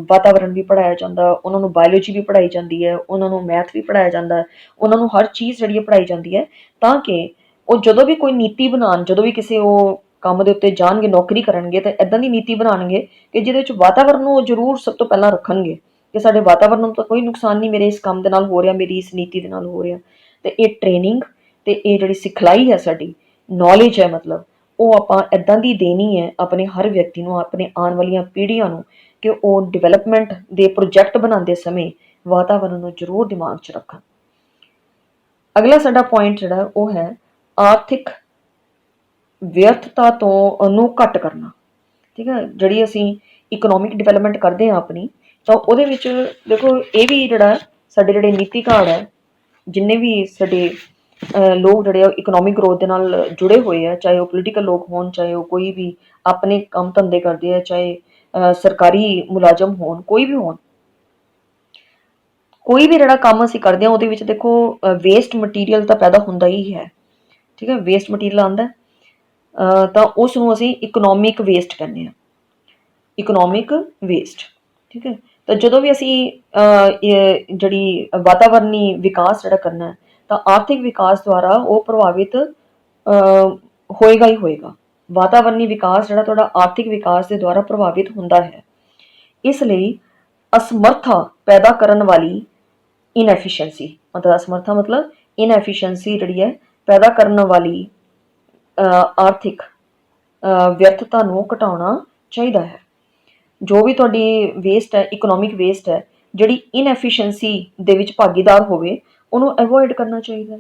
ਵਾਤਾਵਰਨ ਵੀ ਪੜ੍ਹਾਇਆ ਜਾਂਦਾ, ਉਹਨਾਂ ਨੂੰ ਬਾਇਓਲੋਜੀ ਵੀ ਪੜ੍ਹਾਈ ਜਾਂਦੀ ਹੈ, ਉਹਨਾਂ ਨੂੰ ਮੈਥ ਵੀ ਪੜ੍ਹਾਇਆ ਜਾਂਦਾ, ਉਹਨਾਂ ਨੂੰ ਹਰ ਚੀਜ਼ ਜਿਹੜੀ ਹੈ ਪੜ੍ਹਾਈ ਜਾਂਦੀ ਹੈ ਤਾਂ ਕਿ ਉਹ ਜਦੋਂ ਵੀ ਕੋਈ ਨੀਤੀ ਬਣਾਉਣ, ਜਦੋਂ ਵੀ ਕਿਸੇ ਉਹ ਕੰਮ ਦੇ ਉੱਤੇ ਜਾਣਗੇ, ਨੌਕਰੀ ਕਰਨਗੇ, ਤਾਂ ਇੱਦਾਂ ਦੀ ਨੀਤੀ ਬਣਾਉਣਗੇ ਕਿ ਜਿਹਦੇ ਵਿੱਚ ਵਾਤਾਵਰਨ ਨੂੰ ਉਹ ਜ਼ਰੂਰ ਸਭ ਤੋਂ ਪਹਿਲਾਂ ਰੱਖਣਗੇ ਕਿ ਸਾਡੇ ਵਾਤਾਵਰਨ ਨੂੰ ਤਾਂ ਕੋਈ ਨੁਕਸਾਨ ਨਹੀਂ ਮੇਰੇ ਇਸ ਕੰਮ ਦੇ ਨਾਲ ਹੋ ਰਿਹਾ, ਮੇਰੀ ਇਸ ਨੀਤੀ ਦੇ ਨਾਲ ਹੋ ਰਿਹਾ। ਤੇ ਇਹ ਟ੍ਰੇਨਿੰਗ ਤੇ ਇਹ ਜਿਹੜੀ ਸਿਖਲਾਈ ਹੈ, ਸਾਡੀ ਨੌਲੇਜ ਹੈ, ਮਤਲਬ ਉਹ ਆਪਾਂ ਇੱਦਾਂ ਦੀ ਦੇਣੀ ਹੈ ਆਪਣੇ ਹਰ ਵਿਅਕਤੀ ਨੂੰ, ਆਪਣੇ ਆਉਣ ਵਾਲੀਆਂ ਪੀੜ੍ਹੀਆਂ ਨੂੰ, ਕਿ ਉਹ ਡਿਵੈਲਪਮੈਂਟ ਦੇ ਪ੍ਰੋਜੈਕਟ ਬਣਾਉਂਦੇ ਸਮੇਂ ਵਾਤਾਵਰਨ ਨੂੰ ਜ਼ਰੂਰ ਦਿਮਾਗ 'ਚ ਰੱਖਣ। ਅਗਲਾ ਸਾਡਾ ਪੁਆਇੰਟ ਜਿਹੜਾ ਉਹ ਹੈ ਆਰਥਿਕ ਵਿਅਰਥਤਾ ਤੋਂ ਨੂੰ ਘੱਟ ਕਰਨਾ। ਠੀਕ ਹੈ। ਜਿਹੜੀ ਅਸੀਂ ਇਕਨੋਮਿਕ ਡਿਵੈਲਪਮੈਂਟ ਕਰਦੇ ਹਾਂ ਆਪਣੀ, ਤਾਂ ਉਹਦੇ ਵਿੱਚ ਦੇਖੋ ਇਹ ਵੀ ਜਿਹੜਾ ਸਾਡੇ ਜਿਹੜੇ ਨੀਤੀ ਕਾਰਡ ਹੈ ਜਿੰਨੇ ਵੀ ਸਾਡੇ ਲੋਕ ਜਿਹੜੇ ਆ ਇਕਨੋਮਿਕ ਗਰੋਥ ਦੇ ਨਾਲ ਜੁੜੇ ਹੋਏ ਆ, ਚਾਹੇ ਉਹ ਪੋਲੀਟੀਕਲ ਲੋਕ ਹੋਣ, ਚਾਹੇ ਉਹ ਕੋਈ ਵੀ ਆਪਣੇ ਕੰਮ ਧੰਦੇ ਕਰਦੇ ਆ, ਚਾਹੇ ਸਰਕਾਰੀ ਮੁਲਾਜ਼ਮ ਹੋਣ, ਕੋਈ ਵੀ ਹੋਣ, ਕੋਈ ਵੀ ਜਿਹੜਾ ਕੰਮ ਅਸੀਂ ਕਰਦੇ ਹਾਂ ਉਹਦੇ ਵਿੱਚ ਦੇਖੋ ਵੇਸਟ ਮਟੀਰੀਅਲ ਤਾਂ ਪੈਦਾ ਹੁੰਦਾ ਹੀ ਹੈ। ਠੀਕ ਹੈ, ਵੇਸਟ ਮਟੀਰੀਅਲ ਆਉਂਦਾ ਤਾਂ ਉਸ ਨੂੰ ਅਸੀਂ ਇਕਨੋਮਿਕ ਵੇਸਟ ਕਹਿੰਦੇ ਹਾਂ, ਇਕਨੋਮਿਕ ਵੇਸਟ। ਠੀਕ ਹੈ, ਤਾਂ ਜਦੋਂ ਵੀ ਅਸੀਂ ਜਿਹੜੀ ਵਾਤਾਵਰਨੀ ਵਿਕਾਸ ਜਿਹੜਾ ਕਰਨਾ ਹੈ ਤਾਂ ਆਰਥਿਕ ਵਿਕਾਸ ਦੁਆਰਾ ਉਹ ਪ੍ਰਭਾਵਿਤ ਹੋਏਗਾ ਹੀ ਹੋਏਗਾ। ਵਾਤਾਵਰਨੀ ਵਿਕਾਸ ਜਿਹੜਾ ਤੁਹਾਡਾ ਆਰਥਿਕ ਵਿਕਾਸ ਦੇ ਦੁਆਰਾ ਪ੍ਰਭਾਵਿਤ ਹੁੰਦਾ ਹੈ। ਇਸ ਲਈ ਅਸਮਰਥਾ ਪੈਦਾ ਕਰਨ ਵਾਲੀ ਇਨਐਫੀਸ਼ੀਐਂਸੀ, ਮਤਲਬ ਅਸਮਰਥਾ ਮਤਲਬ ਇਨਐਫੀਸ਼ੀਐਂਸੀ ਜਿਹੜੀ ਹੈ ਪੈਦਾ ਕਰਨ ਵਾਲੀ ਆਰਥਿਕ ਵਿਅਰਥਤਾ ਨੂੰ ਘਟਾਉਣਾ ਚਾਹੀਦਾ ਹੈ। ਜੋ ਵੀ ਤੁਹਾਡੀ ਵੇਸਟ ਹੈ, ਇਕਨੋਮਿਕ ਵੇਸਟ ਹੈ, ਜਿਹੜੀ ਇਨਐਫੀਸ਼ੀਐਂਸੀ ਦੇ ਵਿੱਚ ਭਾਗੀਦਾਰ ਹੋਵੇ ਉਹਨੂੰ ਅਵੋਇਡ ਕਰਨਾ ਚਾਹੀਦਾ।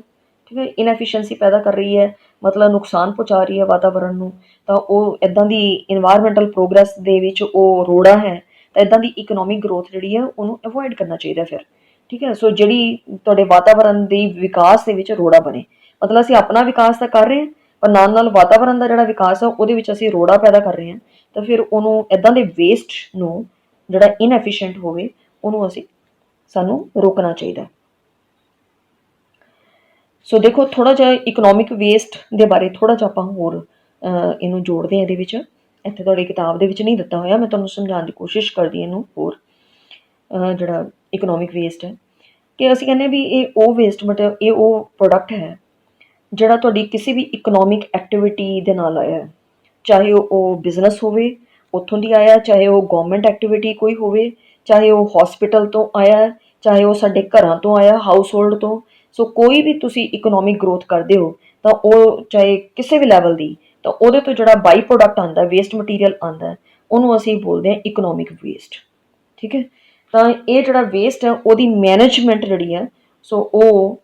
ਠੀਕ ਹੈ, ਇਨਐਫੀਸ਼ੀਐਂਸੀ ਪੈਦਾ ਕਰ ਰਹੀ ਹੈ ਮਤਲਬ ਨੁਕਸਾਨ ਪਹੁੰਚਾ ਰਹੀ ਹੈ ਵਾਤਾਵਰਨ ਨੂੰ, ਤਾਂ ਉਹ ਇੱਦਾਂ ਦੀ ਇਨਵਾਇਰਮੈਂਟਲ ਪ੍ਰੋਗਰੈਸ ਦੇ ਵਿੱਚ ਉਹ ਰੋੜਾ ਹੈ, ਤਾਂ ਇੱਦਾਂ ਦੀ ਇਕਨੋਮਿਕ ਗਰੋਥ ਜਿਹੜੀ ਹੈ ਉਹਨੂੰ ਅਵੋਇਡ ਕਰਨਾ ਚਾਹੀਦਾ ਫਿਰ। ਠੀਕ ਹੈ, ਸੋ ਜਿਹੜੀ ਤੁਹਾਡੇ ਵਾਤਾਵਰਨ ਦੇ ਵਿਕਾਸ ਦੇ ਵਿੱਚ ਰੋੜਾ ਬਣੇ, ਮਤਲਬ ਅਸੀਂ ਆਪਣਾ ਵਿਕਾਸ ਤਾਂ ਕਰ ਰਹੇ ਹਾਂ ਪਰ ਨਾਲ ਨਾਲ ਵਾਤਾਵਰਨ ਦਾ ਜਿਹੜਾ ਵਿਕਾਸ ਆ ਉਹਦੇ ਵਿੱਚ ਅਸੀਂ ਰੋੜਾ ਪੈਦਾ ਕਰ ਰਹੇ ਹਾਂ, ਤਾਂ ਫਿਰ ਉਹਨੂੰ ਇੱਦਾਂ ਦੇ ਵੇਸਟ ਨੂੰ ਜਿਹੜਾ ਇਨਐਫੀਸ਼ੀਐਂਟ ਹੋਵੇ ਉਹਨੂੰ ਸਾਨੂੰ ਰੋਕਣਾ ਚਾਹੀਦਾ। ਸੋ ਦੇਖੋ ਥੋੜ੍ਹਾ ਜਿਹਾ ਇਕਨੋਮਿਕ ਵੇਸਟ ਦੇ ਬਾਰੇ ਥੋੜ੍ਹਾ ਜਿਹਾ ਆਪਾਂ ਹੋਰ ਇਹਨੂੰ ਜੋੜਦੇ ਹਾਂ ਇਹਦੇ ਵਿੱਚ। ਇੱਥੇ ਤੁਹਾਡੀ ਕਿਤਾਬ ਦੇ ਵਿੱਚ ਨਹੀਂ ਦਿੱਤਾ ਹੋਇਆ, ਮੈਂ ਤੁਹਾਨੂੰ ਸਮਝਾਉਣ ਦੀ ਕੋਸ਼ਿਸ਼ ਕਰਦੀ ਇਹਨੂੰ ਹੋਰ। ਜਿਹੜਾ ਇਕਨੋਮਿਕ ਵੇਸਟ ਹੈ ਕਿ ਅਸੀਂ ਕਹਿੰਦੇ ਵੀ ਇਹ ਉਹ ਵੇਸਟ ਮਟੀਰੀਅਲ, ਇਹ ਉਹ ਪ੍ਰੋਡਕਟ ਹੈ ਜਿਹੜਾ ਤੁਹਾਡੀ ਕਿਸੇ ਵੀ ਇਕਨੋਮਿਕ ਐਕਟੀਵਿਟੀ ਦੇ ਨਾਲ ਆਇਆ ਹੈ, ਚਾਹੇ ਉਹ ਬਿਜ਼ਨਸ ਹੋਵੇ ਉੱਥੋਂ ਦੀ ਆਇਆ, ਚਾਹੇ ਉਹ ਗਵਰਨਮੈਂਟ ਐਕਟੀਵਿਟੀ ਕੋਈ ਹੋਵੇ, ਚਾਹੇ ਉਹ ਹਸਪੀਟਲ ਤੋਂ ਆਇਆ, ਚਾਹੇ ਉਹ ਸਾਡੇ ਘਰਾਂ ਤੋਂ ਆਇਆ, ਹਾਊਸ ਹੋਲਡ ਤੋਂ। ਸੋ ਕੋਈ ਵੀ ਤੁਸੀਂ ਇਕਨੋਮਿਕ ਗਰੋਥ ਕਰਦੇ ਹੋ ਤਾਂ ਉਹ ਚਾਹੇ ਕਿਸੇ ਵੀ ਲੈਵਲ ਦੀ, ਤਾਂ ਉਹਦੇ ਤੋਂ ਜਿਹੜਾ ਬਾਈ ਪ੍ਰੋਡਕਟ ਆਉਂਦਾ, ਵੇਸਟ ਮਟੀਰੀਅਲ ਆਉਂਦਾ, ਉਹਨੂੰ ਅਸੀਂ ਬੋਲਦੇ ਹਾਂ ਇਕਨੋਮਿਕ ਵੇਸਟ। ਠੀਕ ਹੈ, ਤਾਂ ਇਹ ਜਿਹੜਾ ਵੇਸਟ ਹੈ ਉਹਦੀ ਮੈਨੇਜਮੈਂਟ ਜਿਹੜੀ ਹੈ, ਸੋ ਉਹ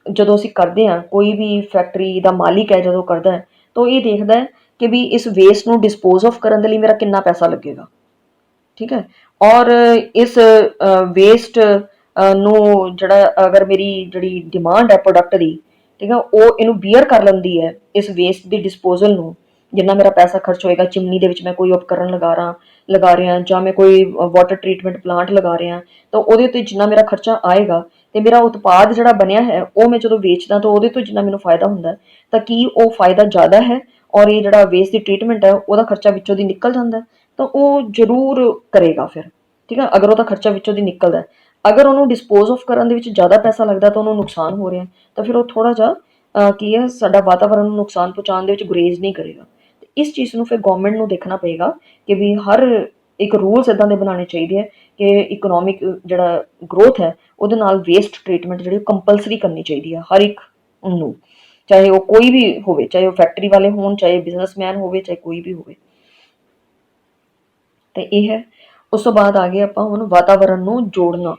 ਜਦੋਂ ਅਸੀਂ ਕਰਦੇ ਹਾਂ, ਕੋਈ ਵੀ ਫੈਕਟਰੀ ਦਾ ਮਾਲਿਕ ਹੈ ਜਦੋਂ ਕਰਦਾ ਹੈ ਤਾਂ ਇਹ ਦੇਖਦਾ ਹੈ ਕਿ ਵੀ ਇਸ ਵੇਸਟ ਨੂੰ ਡਿਸਪੋਜ਼ ਆਫ ਕਰਨ ਦੇ ਲਈ ਮੇਰਾ ਕਿੰਨਾ ਪੈਸਾ ਲੱਗੇਗਾ। ਠੀਕ ਹੈ, ਔਰ ਇਸ ਵੇਸਟ ਨੂੰ ਜਿਹੜਾ ਅਗਰ ਮੇਰੀ ਜਿਹੜੀ ਡਿਮਾਂਡ ਹੈ ਪ੍ਰੋਡਕਟ ਦੀ, ਠੀਕ ਹੈ, ਉਹ ਇਹਨੂੰ ਬੀਅਰ ਕਰ ਲੈਂਦੀ ਹੈ ਇਸ ਵੇਸਟ ਦੀ ਡਿਸਪੋਜ਼ਲ ਨੂੰ, ਜਿੰਨਾ ਮੇਰਾ ਪੈਸਾ ਖਰਚ ਹੋਏਗਾ, ਚਿਮਨੀ ਦੇ ਵਿੱਚ ਮੈਂ ਕੋਈ ਉਪਕਰਨ ਲਗਾ ਰਿਹਾ ਜਾਂ ਮੈਂ ਕੋਈ ਵਾਟਰ ਟਰੀਟਮੈਂਟ ਪਲਾਂਟ ਲਗਾ ਰਿਹਾ, ਤਾਂ ਉਹਦੇ ਉੱਤੇ ਜਿੰਨਾ ਮੇਰਾ ਖਰਚਾ ਆਏਗਾ ਤੇ ਮੇਰਾ ਉਤਪਾਦ ਜਿਹੜਾ ਬਣਿਆ ਹੈ ਉਹ ਮੈਂ ਜਦੋਂ ਵੇਚਦਾ ਤਾਂ ਉਹਦੇ ਤੋਂ ਜਿੰਨਾ ਮੈਨੂੰ ਫਾਇਦਾ ਹੁੰਦਾ, ਤਾਂ ਕੀ ਉਹ ਫਾਇਦਾ ਜ਼ਿਆਦਾ ਹੈ ਔਰ ਇਹ ਜਿਹੜਾ ਵੇਸਟ ਦੀ ਟਰੀਟਮੈਂਟ ਹੈ ਉਹਦਾ ਖਰਚਾ ਵਿੱਚੋਂ ਦੀ ਨਿਕਲ ਜਾਂਦਾ, ਤਾਂ ਉਹ ਜ਼ਰੂਰ ਕਰੇਗਾ ਫਿਰ। ਠੀਕ ਹੈ, ਅਗਰ ਉਹਦਾ ਖਰਚਾ ਵਿੱਚੋਂ ਦੀ ਨਿਕਲਦਾ। ਅਗਰ ਉਹਨੂੰ ਡਿਸਪੋਜ਼ ਆਫ ਕਰਨ ਦੇ ਵਿੱਚ ਜ਼ਿਆਦਾ ਪੈਸਾ ਲੱਗਦਾ ਤਾਂ ਉਹਨੂੰ ਨੁਕਸਾਨ ਹੋ ਰਿਹਾ, ਤਾਂ ਫਿਰ ਉਹ ਥੋੜ੍ਹਾ ਜਿਹਾ ਕੀ ਹੈ ਸਾਡਾ ਵਾਤਾਵਰਨ ਨੂੰ ਨੁਕਸਾਨ ਪਹੁੰਚਾਉਣ ਦੇ ਵਿੱਚ ਗੁਰੇਜ਼ ਨਹੀਂ ਕਰੇਗਾ। ਇਸ ਚੀਜ਼ ਨੂੰ ਫਿਰ ਗਵਰਨਮੈਂਟ ਨੂੰ ਦੇਖਣਾ ਪਏਗਾ ਕਿ ਵੀ ਹਰ ਇੱਕ ਰੂਲਸ ਇੱਦਾਂ ਦੇ ਬਣਾਉਣੇ ਚਾਹੀਦੇ ਹੈ ਕਿ ਇਕਨੋਮਿਕ ਜਿਹੜਾ ਗਰੋਥ ਹੈ ਉਹਦੇ ਨਾਲ ਵੇਸਟ ਟਰੀਟਮੈਂਟ ਜਿਹੜੀ ਕੰਪਲਸਰੀ ਕਰਨੀ ਚਾਹੀਦੀ ਹੈ ਹਰ ਇੱਕ ਨੂੰ, ਚਾਹੇ ਉਹ ਕੋਈ ਵੀ ਹੋਵੇ, ਚਾਹੇ ਉਹ ਫੈਕਟਰੀ ਵਾਲੇ ਹੋਣ, ਚਾਹੇ ਬਿਜ਼ਨਸਮੈਨ ਹੋਵੇ, ਚਾਹੇ ਕੋਈ ਵੀ ਹੋਵੇ। ਤੇ ਇਹ ਹੈ। ਉਸ ਤੋਂ ਬਾਅਦ ਆ ਗਏ ਆਪਾਂ ਹੁਣ ਵਾਤਾਵਰਨ ਨੂੰ ਜੋੜਨਾ,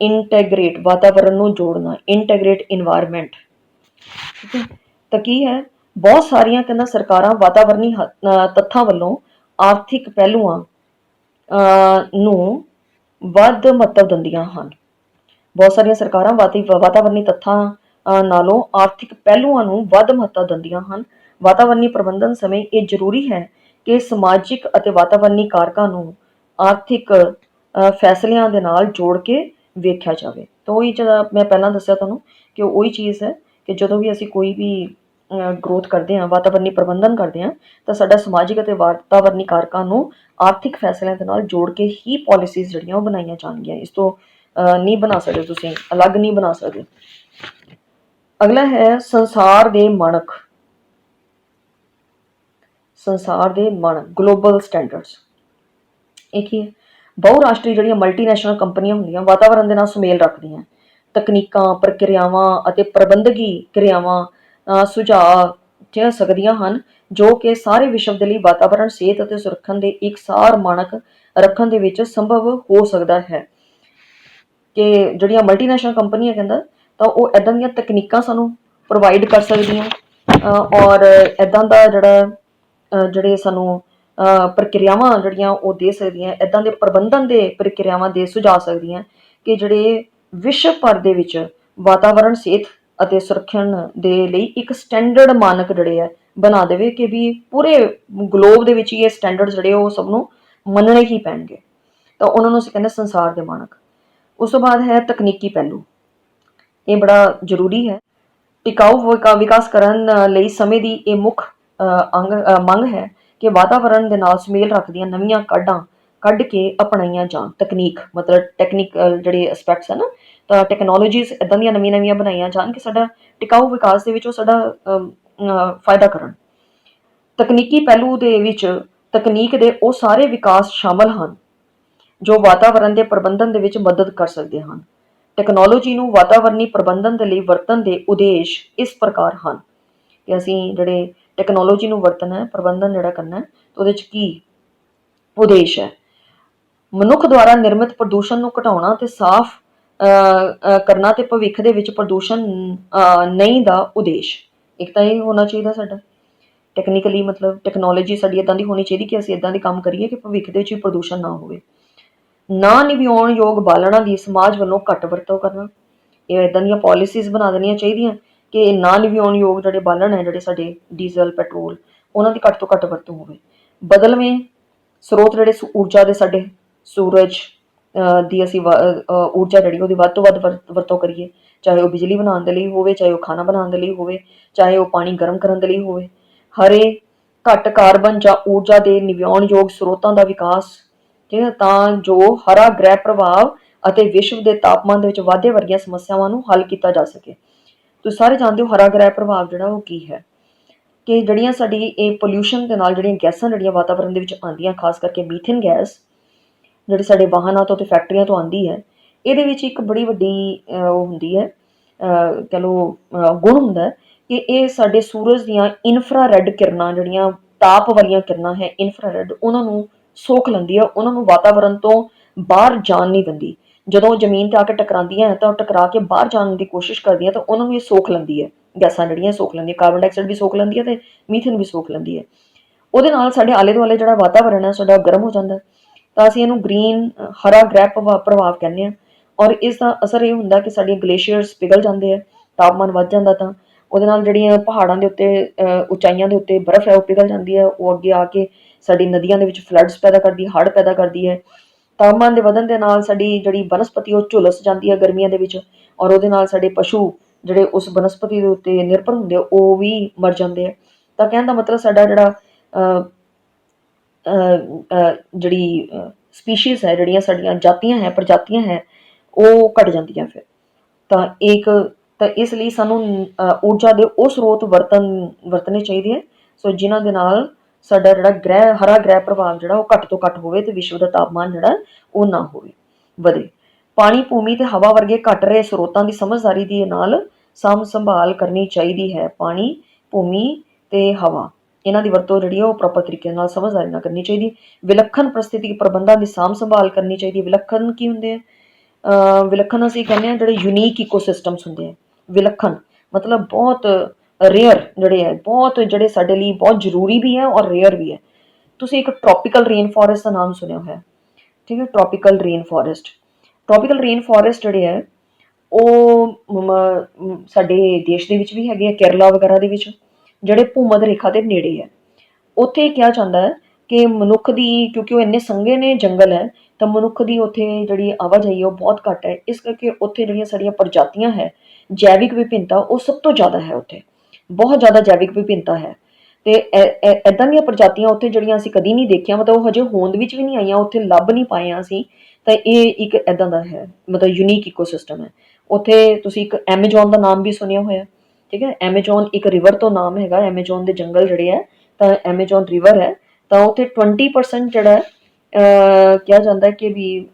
ਇੰਟੈਗਰੇਟ, ਵਾਤਾਵਰਨ ਨੂੰ ਜੋੜਨਾ, ਇੰਟੈਗਰੇਟ ਇਨਵਾਇਰਮੈਂਟ। ਠੀਕ ਹੈ, ਤਾਂ ਕੀ ਹੈ, ਬਹੁਤ ਸਾਰੀਆਂ ਕਹਿੰਦਾ ਸਰਕਾਰਾਂ ਵਾਤਾਵਰਨੀ ਤੱਥਾਂ ਵੱਲੋਂ ਆਰਥਿਕ ਪਹਿਲੂਆਂ ਨੂੰ ਵੱਧ ਮਹੱਤਵ ਦਿੰਦੀਆਂ ਹਨ। ਬਹੁਤ ਸਾਰੀਆਂ ਸਰਕਾਰਾਂ ਵਾਤਾਵਰਨੀ ਤੱਥਾਂ ਨਾਲੋਂ ਆਰਥਿਕ ਪਹਿਲੂਆਂ ਨੂੰ ਵੱਧ ਮਹੱਤਵ ਦਿੰਦੀਆਂ ਹਨ। ਵਾਤਾਵਰਨੀ ਪ੍ਰਬੰਧਨ ਸਮੇਂ ਇਹ ਜ਼ਰੂਰੀ ਹੈ ਕਿ ਸਮਾਜਿਕ ਅਤੇ ਵਾਤਾਵਰਨੀ ਕਾਰਕਾਂ ਨੂੰ ਆਰਥਿਕ ਫੈਸਲਿਆਂ ਦੇ ਨਾਲ ਜੋੜ ਕੇ ਵੇਖਿਆ ਜਾਵੇ। ਤਾਂ ਉਹੀ ਜਿਹੜਾ ਮੈਂ ਪਹਿਲਾਂ ਦੱਸਿਆ ਤੁਹਾਨੂੰ ਕਿ ਉਹੀ ਚੀਜ਼ ਹੈ ਕਿ ਜਦੋਂ ਵੀ ਅਸੀਂ ਕੋਈ ਵੀ ਗਰੋਥ ਕਰਦੇ ਹਾਂ, ਵਾਤਾਵਰਨੀ ਪ੍ਰਬੰਧਨ ਕਰਦੇ ਹਾਂ, ਤਾਂ ਸਾਡਾ ਸਮਾਜਿਕ ਅਤੇ ਵਾਤਾਵਰਨੀ ਕਾਰਕਾਂ ਨੂੰ ਆਰਥਿਕ ਫੈਸਲਿਆਂ ਦੇ ਨਾਲ ਜੋੜ ਕੇ ਹੀ ਪਾਲਿਸੀਜ਼ ਜਿਹੜੀਆਂ ਉਹ ਬਣਾਈਆਂ ਜਾਣਗੀਆਂ। ਇਸ ਤੋਂ ਨਹੀਂ ਬਣਾ ਸਕਦੇ, ਤੁਸੀਂ ਅਲੱਗ ਨਹੀਂ ਬਣਾ ਸਕਦੇ। ਅਗਲਾ ਹੈ ਸੰਸਾਰ ਦੇ ਮਾਣਕ, ਸੰਸਾਰ ਦੇ ਮਾਣਕ, ਗਲੋਬਲ ਸਟੈਂਡਰਡਸ। ਇਹ ਕੀ ਹੈ, ਬਹੁਰਾਸ਼ਟਰੀ ਜਿਹੜੀਆਂ ਮਲਟੀਨੈਸ਼ਨਲ ਕੰਪਨੀਆਂ ਹੁੰਦੀਆਂ ਵਾਤਾਵਰਨ ਦੇ ਨਾਲ ਸੁਮੇਲ ਰੱਖਦੀਆਂ, ਤਕਨੀਕਾਂ, ਪ੍ਰਕਿਰਿਆਵਾਂ ਅਤੇ ਪ੍ਰਬੰਧਕੀ ਕਿਰਿਆਵਾਂ ਸੁਝਾਅ ਸਕਦੀਆਂ ਹਨ ਜੋ ਕਿ ਸਾਰੇ ਵਿਸ਼ਵ ਦੇ ਲਈ ਵਾਤਾਵਰਨ, ਸਿਹਤ ਅਤੇ ਸੁਰੱਖਿਆ ਦੇ ਇਕਸਾਰ ਮਾਣਕ ਰੱਖਣ ਦੇ ਵਿੱਚ ਸੰਭਵ ਹੋ ਸਕਦਾ ਹੈ। ਕਿ ਜਿਹੜੀਆਂ ਮਲਟੀਨੈਸ਼ਨਲ ਕੰਪਨੀਆਂ ਕਹਿੰਦਾ ਤਾਂ ਉਹ ਇੱਦਾਂ ਦੀਆਂ ਤਕਨੀਕਾਂ ਸਾਨੂੰ ਪ੍ਰੋਵਾਈਡ ਕਰ ਸਕਦੀਆਂ ਔਰ ਇੱਦਾਂ ਦਾ ਜਿਹੜੇ ਸਾਨੂੰ ਪ੍ਰਕਿਰਿਆਵਾਂ ਜਿਹੜੀਆਂ ਉਹ ਦੇ ਸਕਦੀਆਂ, ਇੱਦਾਂ ਦੇ ਪ੍ਰਬੰਧਨ ਦੇ ਪ੍ਰਕਿਰਿਆਵਾਂ ਦੇ ਸੁਝਾ ਸਕਦੀਆਂ ਕਿ ਜਿਹੜੇ ਵਿਸ਼ਵ ਭਰ ਦੇ ਵਿੱਚ ਵਾਤਾਵਰਣ, ਸਿਹਤ ਅਤੇ ਸੁਰੱਖਿਅਨ ਦੇ ਲਈ ਇੱਕ ਸਟੈਂਡਰਡ ਮਾਨਕ ਜਿਹੜੇ ਹੈ ਬਣਾ ਦੇਵੇ ਕਿ ਵੀ ਪੂਰੇ ਗਲੋਬ ਦੇ ਵਿੱਚ ਇਹ ਸਟੈਂਡਰਡ ਜਿਹੜੇ ਉਹ ਸਭ ਨੂੰ ਮੰਨਣੇ ਹੀ ਪੈਣਗੇ। ਤਾਂ ਉਹਨਾਂ ਨੂੰ ਅਸੀਂ ਕਹਿੰਦੇ ਸੰਸਾਰ ਦੇ ਮਾਨਕ। ਉਸ ਤੋਂ ਬਾਅਦ ਹੈ ਤਕਨੀਕੀ ਪਹਿਲੂ। ਇਹ ਬੜਾ ਜ਼ਰੂਰੀ ਹੈ। ਟਿਕਾਊ ਵਿਕਾਸ ਕਰਨ ਲਈ ਸਮੇਂ ਦੀ ਇਹ ਮੁੱਖ ਮੰਗ ਹੈ ਕਿ ਵਾਤਾਵਰਣ ਦੇ ਨਾਲ ਸੁਮੇਲ ਰੱਖਦੀਆਂ ਨਵੀਆਂ ਕਾਢਾਂ ਕੱਢ ਕੇ ਅਪਣਾਈਆਂ ਜਾਣ। ਤਕਨੀਕ ਮਤਲਬ ਟੈਕਨੀਕਲ ਜਿਹੜੇ ਐਸਪੈਕਟਸ ਹੈ ਨਾ, ਤਾਂ ਟੈਕਨੋਲੋਜੀਜ਼ ਇੱਦਾਂ ਦੀਆਂ ਨਵੀਆਂ ਨਵੀਆਂ ਬਣਾਈਆਂ ਜਾਣ ਕਿ ਸਾਡਾ ਟਿਕਾਊ ਵਿਕਾਸ ਦੇ ਵਿੱਚ ਉਹ ਸਾਡਾ ਫਾਇਦਾ ਕਰਨ। ਤਕਨੀਕੀ ਪਹਿਲੂ ਦੇ ਵਿੱਚ ਤਕਨੀਕ ਦੇ ਉਹ ਸਾਰੇ ਵਿਕਾਸ ਸ਼ਾਮਲ ਹਨ ਜੋ ਵਾਤਾਵਰਣ ਦੇ ਪ੍ਰਬੰਧਨ ਦੇ ਵਿੱਚ ਮਦਦ ਕਰ ਸਕਦੇ ਹਨ। ਟੈਕਨੋਲੋਜੀ ਨੂੰ ਵਾਤਾਵਰਣੀ ਪ੍ਰਬੰਧਨ ਦੇ ਲਈ ਵਰਤਣ ਦੇ ਉਦੇਸ਼ ਇਸ ਪ੍ਰਕਾਰ ਹਨ ਕਿ ਅਸੀਂ ਜਿਹੜੇ ਟੈਕਨੋਲੋਜੀ ਨੂੰ ਵਰਤਣਾ ਹੈ, ਪ੍ਰਬੰਧਨ ਜਿਹੜਾ ਕਰਨਾ ਹੈ, ਉਹਦੇ 'ਚ ਕੀ ਉਦੇਸ਼ ਹੈ। ਮਨੁੱਖ ਦੁਆਰਾ ਨਿਰਮਿਤ ਪ੍ਰਦੂਸ਼ਣ ਨੂੰ ਘਟਾਉਣਾ ਤੇ ਸਾਫ਼ ਕਰਨਾ ਤੇ ਭਵਿੱਖ ਦੇ ਵਿੱਚ ਪ੍ਰਦੂਸ਼ਣ ਨਹੀਂ ਦਾ ਉਦੇਸ਼। ਇੱਕ ਤਾਂ ਇਹ ਹੋਣਾ ਚਾਹੀਦਾ ਸਾਡਾ ਟੈਕਨੀਕਲੀ, ਮਤਲਬ ਟੈਕਨੋਲੋਜੀ ਸਾਡੀ ਇੱਦਾਂ ਦੀ ਹੋਣੀ ਚਾਹੀਦੀ ਕਿ ਅਸੀਂ ਇੱਦਾਂ ਦੀ ਕੰਮ ਕਰੀਏ ਕਿ ਭਵਿੱਖ ਦੇ ਵਿੱਚ ਵੀ ਪ੍ਰਦੂਸ਼ਣ ਨਾ ਹੋਵੇ। ਨਾ ਨਿਭਾਉਣਯੋਗ ਬਾਲਣਾਂ ਦੀ ਸਮਾਜ ਵੱਲੋਂ ਘੱਟ ਵਰਤੋਂ ਕਰਨਾ। ਇਹ ਇੱਦਾਂ ਦੀਆਂ ਪਾਲਿਸੀਜ਼ ਬਣਾ ਦੇਣੀਆਂ ਚਾਹੀਦੀਆਂ ਕਿ ਨਾ ਨਿਭਾਉਣਯੋਗ ਜਿਹੜੇ ਬਾਲਣ ਹੈ, ਜਿਹੜੇ ਸਾਡੇ ਡੀਜ਼ਲ, ਪੈਟਰੋਲ, ਉਹਨਾਂ ਦੀ ਘੱਟ ਤੋਂ ਘੱਟ ਵਰਤੋਂ ਹੋਵੇ। ਬਦਲਵੇਂ ਸਰੋਤ ਜਿਹੜੇ ਊਰਜਾ ਦੇ ਸਾਡੇ ਸੂਰਜ ਦੀ ਅਸੀਂ ਊਰਜਾ ਜਿਹੜੀ ਉਹਦੀ ਵੱਧ ਤੋਂ ਵੱਧ ਵਰਤੋਂ ਕਰੀਏ, ਚਾਹੇ ਉਹ ਬਿਜਲੀ ਬਣਾਉਣ ਦੇ ਲਈ ਹੋਵੇ, ਚਾਹੇ ਉਹ ਖਾਣਾ ਬਣਾਉਣ ਦੇ ਲਈ ਹੋਵੇ, ਚਾਹੇ ਉਹ ਪਾਣੀ ਗਰਮ ਕਰਨ ਦੇ ਲਈ ਹੋਵੇ। ਹਰੇ ਘੱਟ ਕਾਰਬਨ ਜਾਂ ਊਰਜਾ ਦੇ ਨਿਭਾਉਣਯੋਗ ਸਰੋਤਾਂ ਦਾ ਵਿਕਾਸ, ਠੀਕ ਹੈ, ਤਾਂ ਜੋ ਹਰਾ ਗ੍ਰਹਿ ਪ੍ਰਭਾਵ ਅਤੇ ਵਿਸ਼ਵ ਦੇ ਤਾਪਮਾਨ ਦੇ ਵਿੱਚ ਵਾਧੇ ਵਰਗੀਆਂ ਸਮੱਸਿਆਵਾਂ ਨੂੰ ਹੱਲ ਕੀਤਾ ਜਾ ਸਕੇ। ਤੁਸੀਂ ਸਾਰੇ ਜਾਣਦੇ ਹੋ ਹਰਾ ਗ੍ਰਹਿ ਪ੍ਰਭਾਵ ਜਿਹੜਾ ਉਹ ਕੀ ਹੈ, ਕਿ ਜਿਹੜੀਆਂ ਸਾਡੀ ਇਹ ਪੋਲਿਊਸ਼ਨ ਦੇ ਨਾਲ ਜਿਹੜੀਆਂ ਗੈਸਾਂ ਜਿਹੜੀਆਂ ਵਾਤਾਵਰਣ ਦੇ ਵਿੱਚ ਆਉਂਦੀਆਂ, ਖਾਸ ਕਰਕੇ ਮੀਥੇਨ ਗੈਸ ਜਿਹੜੀ ਸਾਡੇ ਵਾਹਨਾਂ ਤੋਂ ਅਤੇ ਫੈਕਟਰੀਆਂ ਤੋਂ ਆਉਂਦੀ ਹੈ, ਇਹਦੇ ਵਿੱਚ ਇੱਕ ਬੜੀ ਵੱਡੀ ਉਹ ਹੁੰਦੀ ਹੈ, ਕਹਿ ਲਓ ਗੁਣ ਹੁੰਦਾ ਹੈ ਕਿ ਇਹ ਸਾਡੇ ਸੂਰਜ ਦੀਆਂ ਇਨਫਰਾਰੈੱਡ ਕਿਰਨਾਂ, ਜਿਹੜੀਆਂ ਤਾਪ ਵਾਲੀਆਂ ਕਿਰਨਾਂ ਹੈ ਇਨਫਰਾਰੈੱਡ, ਉਹਨਾਂ ਨੂੰ ਸੋਖ ਲੈਂਦੀ ਹੈ, ਉਹਨਾਂ ਨੂੰ ਵਾਤਾਵਰਣ ਤੋਂ ਬਾਹਰ ਜਾਣ ਨਹੀਂ ਦਿੰਦੀ। ਜਦੋਂ ਜ਼ਮੀਨ 'ਤੇ ਆ ਕੇ ਟਕਰਾਉਂਦੀਆਂ ਤਾਂ ਉਹ ਟਕਰਾ ਕੇ ਬਾਹਰ ਜਾਣ ਦੀ ਕੋਸ਼ਿਸ਼ ਕਰਦੀਆਂ ਤਾਂ ਉਹਨਾਂ ਨੂੰ ਇਹ ਸੋਖ ਲੈਂਦੀ ਹੈ, ਗੈਸਾਂ ਜਿਹੜੀਆਂ ਸੋਖ ਲੈਂਦੀਆਂ, ਕਾਰਬਨ ਡਾਈਆਕਸਾਈਡ ਵੀ ਸੋਖ ਲੈਂਦੀ ਹੈ ਅਤੇ ਮੀਥੇਨ ਵੀ ਸੋਖ ਲੈਂਦੀ ਹੈ। ਉਹਦੇ ਨਾਲ ਸਾਡੇ ਆਲੇ ਦੁਆਲੇ ਜਿਹੜਾ ਵਾਤਾਵਰਣ ਹੈ ਸਾਡਾ ਗਰਮ ਹੋ ਜਾਂਦਾ। ਤਾਂ ਅਸੀਂ ਇਹਨੂੰ ਗ੍ਰੀਨ ਹਰਾ ਗ੍ਰਹਿ ਪ੍ਰਭਾਵ ਕਹਿੰਦੇ ਹਾਂ। ਔਰ ਇਸ ਦਾ ਅਸਰ ਇਹ ਹੁੰਦਾ ਕਿ ਸਾਡੀਆਂ ਗਲੇਸ਼ੀਅਰਸ ਪਿਘਲ ਜਾਂਦੇ ਆ, ਤਾਪਮਾਨ ਵੱਧ ਜਾਂਦਾ, ਤਾਂ ਉਹਦੇ ਨਾਲ ਜਿਹੜੀਆਂ ਪਹਾੜਾਂ ਦੇ ਉੱਤੇ ਉਚਾਈਆਂ ਦੇ ਉੱਤੇ ਬਰਫ਼ ਹੈ ਉਹ ਪਿਘਲ ਜਾਂਦੀ ਹੈ। ਉਹ ਅੱਗੇ ਆ ਕੇ ਸਾਡੀ ਨਦੀਆਂ ਦੇ ਵਿੱਚ ਫਲੱਡਸ ਪੈਦਾ ਕਰਦੀ ਹੈ, ਹੜ੍ਹ ਪੈਦਾ ਕਰਦੀ ਹੈ। ਤਾਪਮਾਨ ਦੇ ਵਧਣ ਦੇ ਨਾਲ ਸਾਡੀ ਜਿਹੜੀ ਬਨਸਪਤੀ ਉਹ ਝੁਲਸ ਜਾਂਦੀ ਹੈ ਗਰਮੀਆਂ ਦੇ ਵਿੱਚ, ਔਰ ਉਹਦੇ ਨਾਲ ਸਾਡੇ ਪਸ਼ੂ ਜਿਹੜੇ ਉਸ ਬਨਸਪਤੀ ਦੇ ਉੱਤੇ ਨਿਰਭਰ ਹੁੰਦੇ ਆ ਉਹ ਵੀ ਮਰ ਜਾਂਦੇ ਆ। ਤਾਂ ਕਹਿਣ ਦਾ ਮਤਲਬ ਸਾਡਾ ਜਿਹੜਾ ਜਿਹੜੀ ਸਪੀਸ਼ੀਜ਼ ਹੈ, ਜਿਹੜੀਆਂ ਸਾਡੀਆਂ ਜਾਤੀਆਂ ਹੈ, ਪ੍ਰਜਾਤੀਆਂ ਹੈ, ਉਹ ਘਟ ਜਾਂਦੀਆਂ ਫਿਰ। ਤਾਂ ਇਸ ਲਈ ਸਾਨੂੰ ਊਰਜਾ ਦੇ ਉਹ ਸਰੋਤ ਵਰਤਣੇ ਚਾਹੀਦੇ ਹੈ ਸੋ ਜਿਨ੍ਹਾਂ ਦੇ ਨਾਲ ਸਾਡਾ ਜਿਹੜਾ ਹਰਾ ਗ੍ਰਹਿ ਪ੍ਰਭਾਵ ਜਿਹੜਾ ਉਹ ਘੱਟ ਤੋਂ ਘੱਟ ਹੋਵੇ ਅਤੇ ਵਿਸ਼ਵ ਦਾ ਤਾਪਮਾਨ ਜਿਹੜਾ ਉਹ ਨਾ ਹੋਵੇ ਵਧੇ। ਪਾਣੀ, ਭੂਮੀ ਅਤੇ ਹਵਾ ਵਰਗੇ ਘਟ ਰਹੇ ਸਰੋਤਾਂ ਦੀ ਸਮਝਦਾਰੀ ਦੇ ਨਾਲ ਸਾਂਭ ਸੰਭਾਲ ਕਰਨੀ ਚਾਹੀਦੀ ਹੈ। ਪਾਣੀ, ਭੂਮੀ ਅਤੇ ਹਵਾ, ਇਹਨਾਂ ਦੀ ਵਰਤੋਂ ਜਿਹੜੀ ਉਹ ਪ੍ਰੋਪਰ ਤਰੀਕੇ ਨਾਲ ਸਮਝਦਾਰੀ ਨਾਲ ਕਰਨੀ ਚਾਹੀਦੀ। ਵਿਲੱਖਣ ਪ੍ਰਸਥਿਤੀ ਪ੍ਰਬੰਧਾਂ ਦੀ ਸਾਂਭ ਸੰਭਾਲ ਕਰਨੀ ਚਾਹੀਦੀ ਹੈ। ਵਿਲੱਖਣ ਕੀ ਹੁੰਦੇ ਆ? ਵਿਲੱਖਣ ਅਸੀਂ ਕਹਿੰਦੇ ਹਾਂ ਜਿਹੜੇ ਯੂਨੀਕ ਇਕੋਸਿਸਟਮਸ ਹੁੰਦੇ ਆ। ਵਿਲੱਖਣ ਮਤਲਬ ਬਹੁਤ ਰੇਅਰ ਜਿਹੜੇ ਹੈ, ਬਹੁਤ ਜਿਹੜੇ ਸਾਡੇ ਲਈ ਬਹੁਤ ਜ਼ਰੂਰੀ ਵੀ ਹੈ ਔਰ ਰੇਅਰ ਵੀ ਹੈ। ਤੁਸੀਂ ਇੱਕ ਟ੍ਰੋਪੀਕਲ ਰੇਨ ਫੋਰੈਸਟ ਦਾ ਨਾਮ ਸੁਣਿਆ ਹੋਇਆ, ਠੀਕ ਹੈ? ਟ੍ਰੋਪੀਕਲ ਰੇਨ ਫੋਰੈਸਟ ਜਿਹੜੇ ਹੈ ਉਹ ਸਾਡੇ ਦੇਸ਼ ਦੇ ਵਿੱਚ ਵੀ ਹੈਗੇ ਆ, ਕੇਰਲਾ ਵਗੈਰਾ ਦੇ ਵਿੱਚ, ਜਿਹੜੇ ਭੂਮੱਧ ਰੇਖਾ ਦੇ ਨੇੜੇ ਹੈ। ਉੱਥੇ ਕਿਹਾ ਜਾਂਦਾ ਹੈ ਕਿ ਮਨੁੱਖ ਦੀ, ਕਿਉਂਕਿ ਉਹ ਇੰਨੇ ਸੰਘੇ ਨੇ ਜੰਗਲ ਹੈ, ਤਾਂ ਮਨੁੱਖ ਦੀ ਉੱਥੇ ਜਿਹੜੀ ਆਵਾਜਾਈ ਉਹ ਬਹੁਤ ਘੱਟ ਹੈ। ਇਸ ਕਰਕੇ ਉੱਥੇ ਜਿਹੜੀਆਂ ਸਾਡੀਆਂ ਪ੍ਰਜਾਤੀਆਂ ਹੈ, ਜੈਵਿਕ ਵਿਭਿੰਨਤਾ ਉਹ ਸਭ ਤੋਂ ਜ਼ਿਆਦਾ ਹੈ। ਉੱਥੇ ਬਹੁਤ ਜ਼ਿਆਦਾ ਜੈਵਿਕ ਵਿਭਿੰਨਤਾ ਹੈ ਅਤੇ ਇੱਦਾਂ ਦੀਆਂ ਪ੍ਰਜਾਤੀਆਂ ਉੱਥੇ ਜਿਹੜੀਆਂ ਅਸੀਂ ਕਦੀ ਨਹੀਂ ਦੇਖੀਆਂ, ਮਤਲਬ ਉਹ ਹਜੇ ਹੋਂਦ ਵਿੱਚ ਵੀ ਨਹੀਂ ਆਈਆਂ, ਉੱਥੇ ਲੱਭ ਨਹੀਂ ਪਾਈਆਂ ਅਸੀਂ। ਤਾਂ ਇਹ ਇੱਕ ਇੱਦਾਂ ਦਾ ਹੈ, ਮਤਲਬ ਯੂਨੀਕ ਇਕੋਸਿਸਟਮ ਹੈ। ਉੱਥੇ ਤੁਸੀਂ ਇੱਕ ਐਮਾਜ਼ੋਨ ਦਾ ਨਾਮ ਵੀ ਸੁਣਿਆ ਹੋਇਆ, ਠੀਕ ਹੈ? ਐਮਾਜ਼ੋਨ ਇੱਕ ਰਿਵਰ ਤੋਂ ਨਾਮ ਹੈਗਾ, ਐਮਾਜ਼ੋਨ ਦੇ ਜੰਗਲ ਜਿਹੜੇ ਹੈ, ਤਾਂ ਐਮਾਜ਼ੋਨ ਰਿਵਰ ਹੈ। ਤਾਂ ਉੱਥੇ 20% ਜਿਹੜਾ ਕਿਹਾ ਜਾਂਦਾ ਕਿ ਵੀ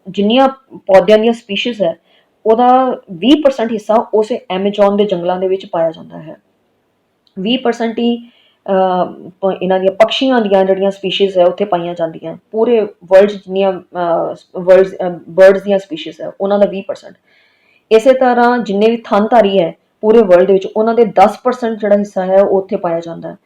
ਜਿੰਨੀਆਂ ਪੌਦਿਆਂ ਦੀਆਂ ਸਪੀਸ਼ੀਜ਼ ਹੈ ਉਹਦਾ 20% ਹਿੱਸਾ ਉਸ ਐਮਾਜ਼ੋਨ ਦੇ ਜੰਗਲਾਂ ਦੇ ਵਿੱਚ ਪਾਇਆ ਜਾਂਦਾ ਹੈ। 20% ਹੀ ਇਹਨਾਂ ਦੀਆਂ ਪਕਸ਼ੀਆਂ ਦੀਆਂ ਜਿਹੜੀਆਂ ਸਪੀਸ਼ੀਜ਼ ਹੈ ਉੱਥੇ ਪਾਈਆਂ ਜਾਂਦੀਆਂ। ਪੂਰੇ ਵਰਲਡ ਜਿੰਨੀਆਂ ਬਰਡਸ ਦੀਆਂ ਸਪੀਸ਼ੀਜ਼ ਹੈ ਉਹਨਾਂ ਦਾ 20%। ਇਸੇ ਤਰ੍ਹਾਂ ਜਿੰਨੇ ਵੀ ਥਣਧਾਰੀ ਹੈ ਪੂਰੇ ਵਰਲਡ ਦੇ ਵਿੱਚ, ਉਹਨਾਂ ਦੇ 10% ਜਿਹੜਾ ਹਿੱਸਾ ਹੈ ਉਹ ਉੱਥੇ ਪਾਇਆ ਜਾਂਦਾ ਹੈ।